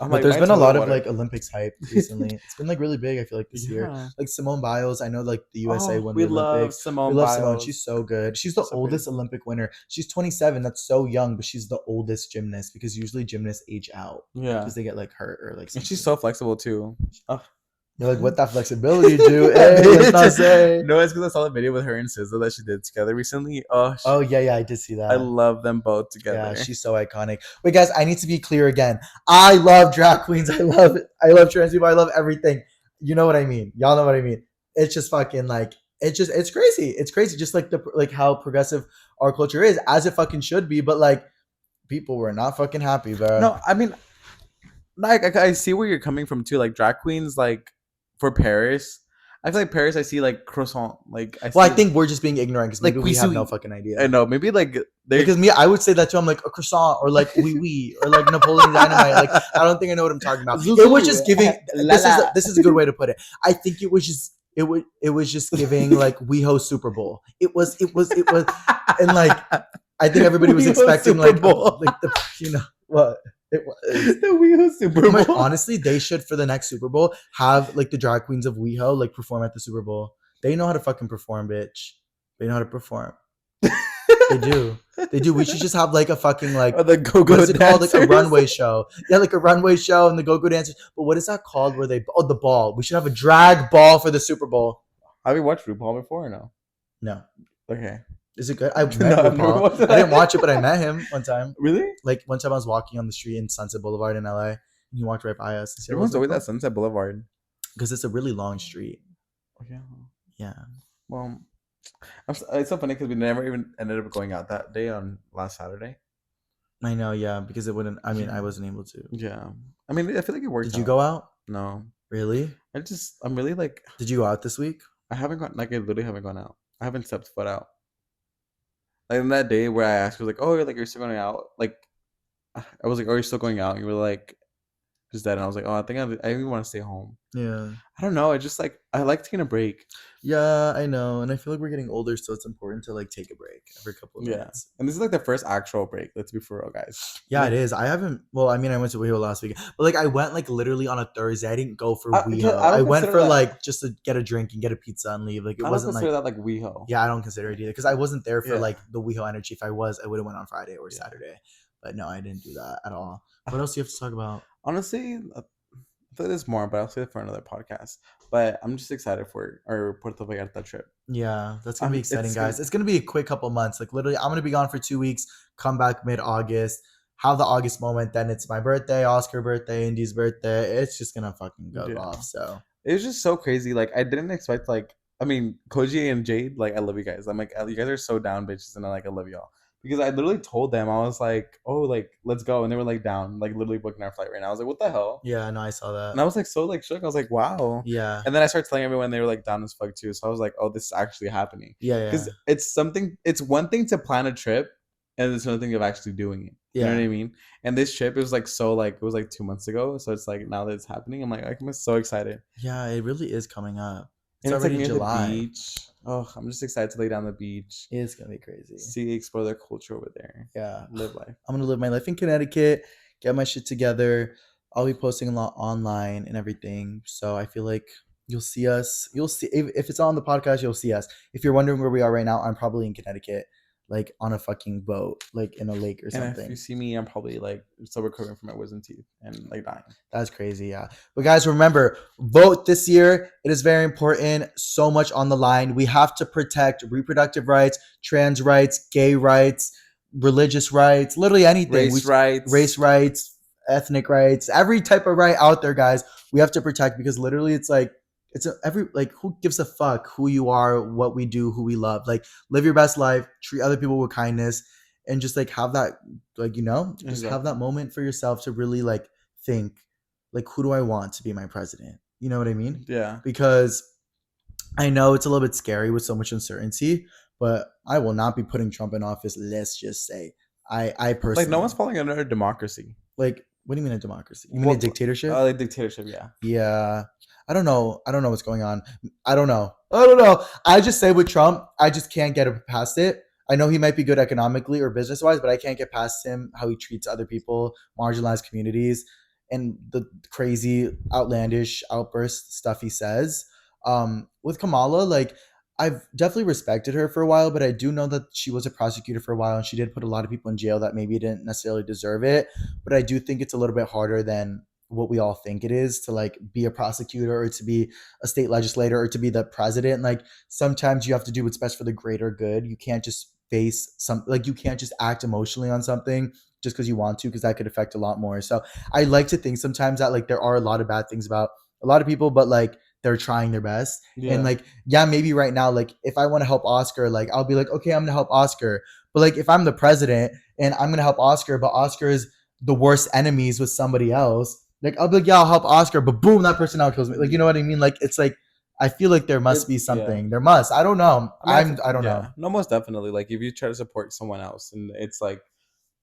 I'm But like, there's my been a toilet lot of water. like Olympics hype recently. It's been like really big. I feel like this year, Yeah. like Simone Biles. I know like the USA Oh, won we the love Olympics. We Simone love Simone. Biles. She's so good. She's the So oldest pretty. Olympic winner. She's 27. That's so young, but she's the oldest gymnast because usually gymnasts age out Yeah. because they get like hurt or like And something. she's so flexible too. Oh. You're like, what that flexibility do? Hey, let's not say. No, it's because I saw the video with her and SZA that she did together recently. Oh, Oh yeah, I did see I that. love them both together. Yeah, she's so iconic. Wait, guys, I need to be clear again. I love drag queens. I love trans people. I love everything. You know what I mean? Y'all know what I mean? It's just fucking like it's crazy. It's crazy. Just like the like how progressive our culture is, as it fucking should be. But like people were not fucking happy, bro. No, I mean, like I see where you're coming from too. Like drag queens, like for Paris, I feel like Paris. I see like croissant. Like I see, Well, I think we're just being ignorant because like maybe we have no cuisine. fucking I idea. know maybe like they Because me, I would say that too. I'm like a croissant or like wee or like Napoleon Dynamite. Like I don't think I know what I'm talking about. It was just giving. La la. This is a good way to put it. I think it was just it was just giving like WeHo Super Bowl. It was, and like I think everybody was WeHo expecting Super like Bowl. like the what it was. The WeHo Super I'm like, Bowl. honestly, they should for the next Super Bowl have like the drag queens of WeHo like perform at the Super Bowl. They know how to fucking perform, bitch. They know how to perform. They do. They do. We should just have like a fucking like Or the go-go what is it called? Like a dancers. runway show. Yeah, like a runway show and the go-go dancers. But what is that called? Where they the ball? We should have a drag ball for the Super Bowl. Have you watched RuPaul before or no? No. Okay. Is it good? I met No, I've never RuPaul. watched it. I didn't watch it, but I met him one time. Really? Like one time I was walking on the street in Sunset Boulevard in LA and he walked right by us. Everyone's always at Sunset Boulevard. Because it's a really long street. Yeah. Yeah. Well, it's so funny because we never even ended up going out that day on last Saturday. I know, yeah, because it wouldn't. I mean, I wasn't able to. Yeah. I mean, I feel like it worked. Did you go out? No. Really? I'm really like. Did you go out this week? I haven't gone. Like, I literally haven't gone out. I haven't stepped foot out. Like, in that day where I asked, you, like, oh, you're still going out? Like, I was like, oh, you're still going out? And you were like, just that. And I was like, oh, I think I even want to stay home. Yeah. I don't know. I just like, I like taking a break. Yeah, I know. And I feel like we're getting older, so it's important to like take a break every couple of minutes. And this is like the first actual break. Let's be for real, guys. Yeah, it is. I haven't. Well, I mean, I went to WeHo last week, but like I went like literally on a Thursday. I didn't go for WeHo. I went for like just to get a drink and get a pizza and leave. Like it wasn't like that like WeHo. Yeah, I don't consider it either because I wasn't there for like the WeHo energy. If I was, I would have went on Friday or Saturday. But no, I didn't do that at all. What else do you have to talk about? Honestly, I feel there's more, but I'll save it for another podcast. But I'm just excited for our Puerto Vallarta trip. Yeah, that's gonna be exciting, guys. It's gonna be a quick couple months. Like literally, I'm gonna be gone for 2 weeks. Come back mid-August. Have the August moment. Then it's my birthday, Oscar birthday, Indy's birthday. It's just gonna fucking go off. So it was just so crazy. Like I didn't expect. Like I mean, Koji and Jade. Like I love you guys. I'm like you guys are so down, bitches, and I love y'all. Because I literally told them, I was like, oh, like, let's go. And they were like down, like literally booking our flight right now. I was like, what the hell? Yeah, no, I saw that. And I was like so like shook. I was like, wow. Yeah. And then I started telling everyone they were like down as fuck too. So I was like, oh, this is actually happening. Yeah. Because it's one thing to plan a trip and it's another thing of actually doing it. You know what I mean? And this trip it was like so like it was like 2 months ago. So it's like now that it's happening, I'm like I'm so excited. Yeah, it really is coming up. It's already like July. The beach. Oh, I'm just excited to lay down the beach. It's gonna be crazy. Explore their culture over there. Yeah, live life. I'm gonna live my life in Connecticut. Get my shit together. I'll be posting a lot online and everything. So I feel like you'll see us. You'll see if it's on the podcast. You'll see us. If you're wondering where we are right now, I'm probably in Connecticut, like on a fucking boat, like in a lake or something. And if you see me, I'm probably like still recovering from my wisdom teeth and like dying. That's crazy, yeah. But guys, remember, vote this year. It is very important. So much on the line. We have to protect reproductive rights, trans rights, gay rights, religious rights, literally anything. Race rights. Race rights, ethnic rights, every type of right out there, guys. We have to protect because literally, it's like every like who gives a fuck who you are, what we do, who we love. Like live your best life, treat other people with kindness, and just like have that like just have that Exactly. moment for yourself to really like think like who do I want to be my president? You know what I mean? Yeah. Because I know it's a little bit scary with so much uncertainty, but I will not be putting Trump in office. Let's just say I Like no one's personally falling under a democracy. like. What do you mean a democracy? You mean a What? dictatorship? Like dictatorship. Yeah. Yeah. I don't know. I don't know what's going on. I don't know. I don't know. I just say with Trump, I just can't get past it. I know he might be good economically or business wise, but I can't get past him, how he treats other people, marginalized communities, and the crazy, outlandish outburst stuff he says. With Kamala, like, I've definitely respected her for a while, but I do know that she was a prosecutor for a while and she did put a lot of people in jail that maybe didn't necessarily deserve it. But I do think it's a little bit harder than what we all think it is to like be a prosecutor or to be a state legislator or to be the president. Like sometimes you have to do what's best for the greater good. You can't just face some like you can't just act emotionally on something just because you want to, because that could affect a lot more. So I like to think sometimes that like there are a lot of bad things about a lot of people, but like they're trying their best. And Yeah. like, yeah, maybe right now, like if I want to help Oscar, like I'll be like, okay, I'm gonna help Oscar. But like if I'm the president and I'm gonna help Oscar, but Oscar is the worst enemies with somebody else, like I'll be like, yeah, I'll help Oscar, but boom, that person out kills me. Like you know what I mean? Like it's like I feel like there must be Yeah. something. There must. I don't know. I mean, I don't know. yeah, no, most definitely. Like, if you try to support someone else, and it's like,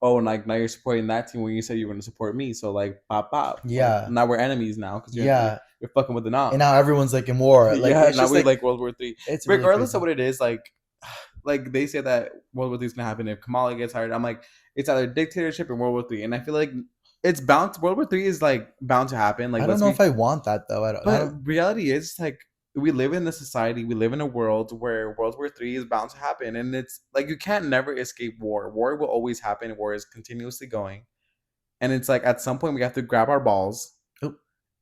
oh, and like now you're supporting that team when you said you were going to support me, so like, pop, pop, like Yeah. now we're enemies now because Yeah. you're fucking with the And knob. now everyone's like in war. Like Yeah, it's now just we like like World War III. it's really Regardless of crazy. what it is, like they say that World War III is gonna happen if Kamala gets hired. I'm like, it's either dictatorship or World War III, and I feel like it's bound. World War III is like bound to happen. Like, I don't let's know be. if I want that though. I But don't reality is like we live in a society, we live in a world where World War III is bound to happen, and it's like you can't never escape war. War will always happen. War is continuously going, and it's like at some point we have to grab our balls oh,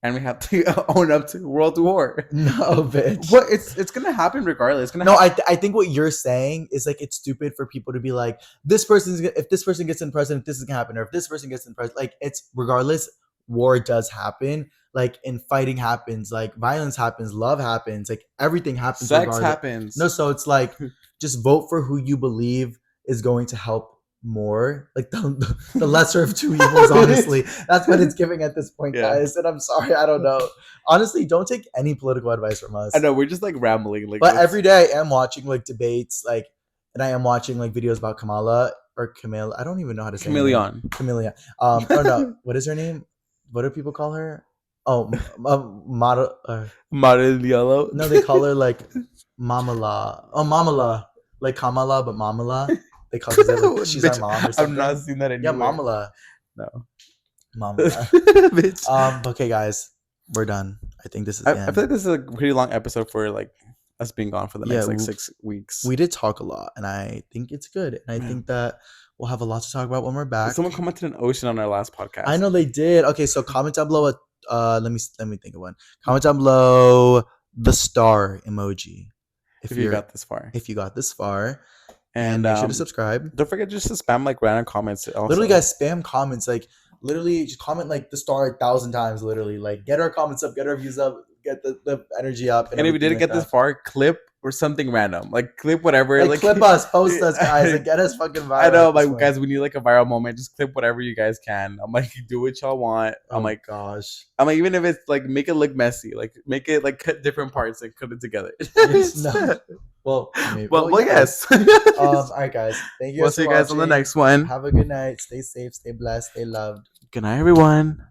and we have to own up to world war. no, bitch. What it's gonna happen regardless. It's gonna No, happen. I think what you're saying is like it's stupid for people to be like if this person gets in president, this is gonna happen, or if this person gets in president, like it's regardless. War does happen, like and fighting happens, like violence happens, love happens, like everything happens Sex regardless. happens. No, so it's like just vote for who you believe is going to help more, like the lesser of two evils. Honestly, that's what it's giving at this point, Yeah, guys. And I'm sorry, I don't know. Honestly, don't take any political advice from I us. know we're just like rambling. Like But let's every day I am watching like debates, like, and I am watching like videos about Kamala or Camille. I don't even know how to say her name. chameleon. Camellia. Oh no, what is her name? What do people call her? Oh, model. Mariello. No, they call her like Mamala. Oh, Mamala, like Kamala, but Mamala. They call because like she's our Bitch, mom or I've not something. seen that Yeah, anywhere. Mamala, No. Mamala. Bitch. Okay, guys, we're done. I think this is the I end. feel like this is a pretty long episode for like us being gone for the Yeah, next like 6 weeks. we did talk a lot, and I think it's good. And I Yeah. think that we'll have a lot to talk about when we're back. Someone commented an ocean on our last podcast. I know they did. Okay, so comment down below. Let me think of one. Comment down below the star emoji If you got this far. if you got this far, And make sure to subscribe. don't forget just to spam like random comments also. Literally, guys, spam comments. Like literally, just comment like the star 1,000 times. Literally, like get our comments up, get our views up, get the energy up. And if you didn't like get this far, clip or something random. Like clip whatever. like clip us, post us, guys. Like get us fucking viral. I know, at this like point. guys, we need like a viral moment. Just clip whatever you guys can. I'm like, do what y'all want. Oh I'm like, gosh. even if it's like make it look messy, like make it like cut different parts and cut it together. No. Well, maybe. Well, yes. All right, guys. Thank you. We'll Guys see for you guys on the watching. next one. Have a good night. Stay safe. Stay blessed. Stay loved. Good night, everyone.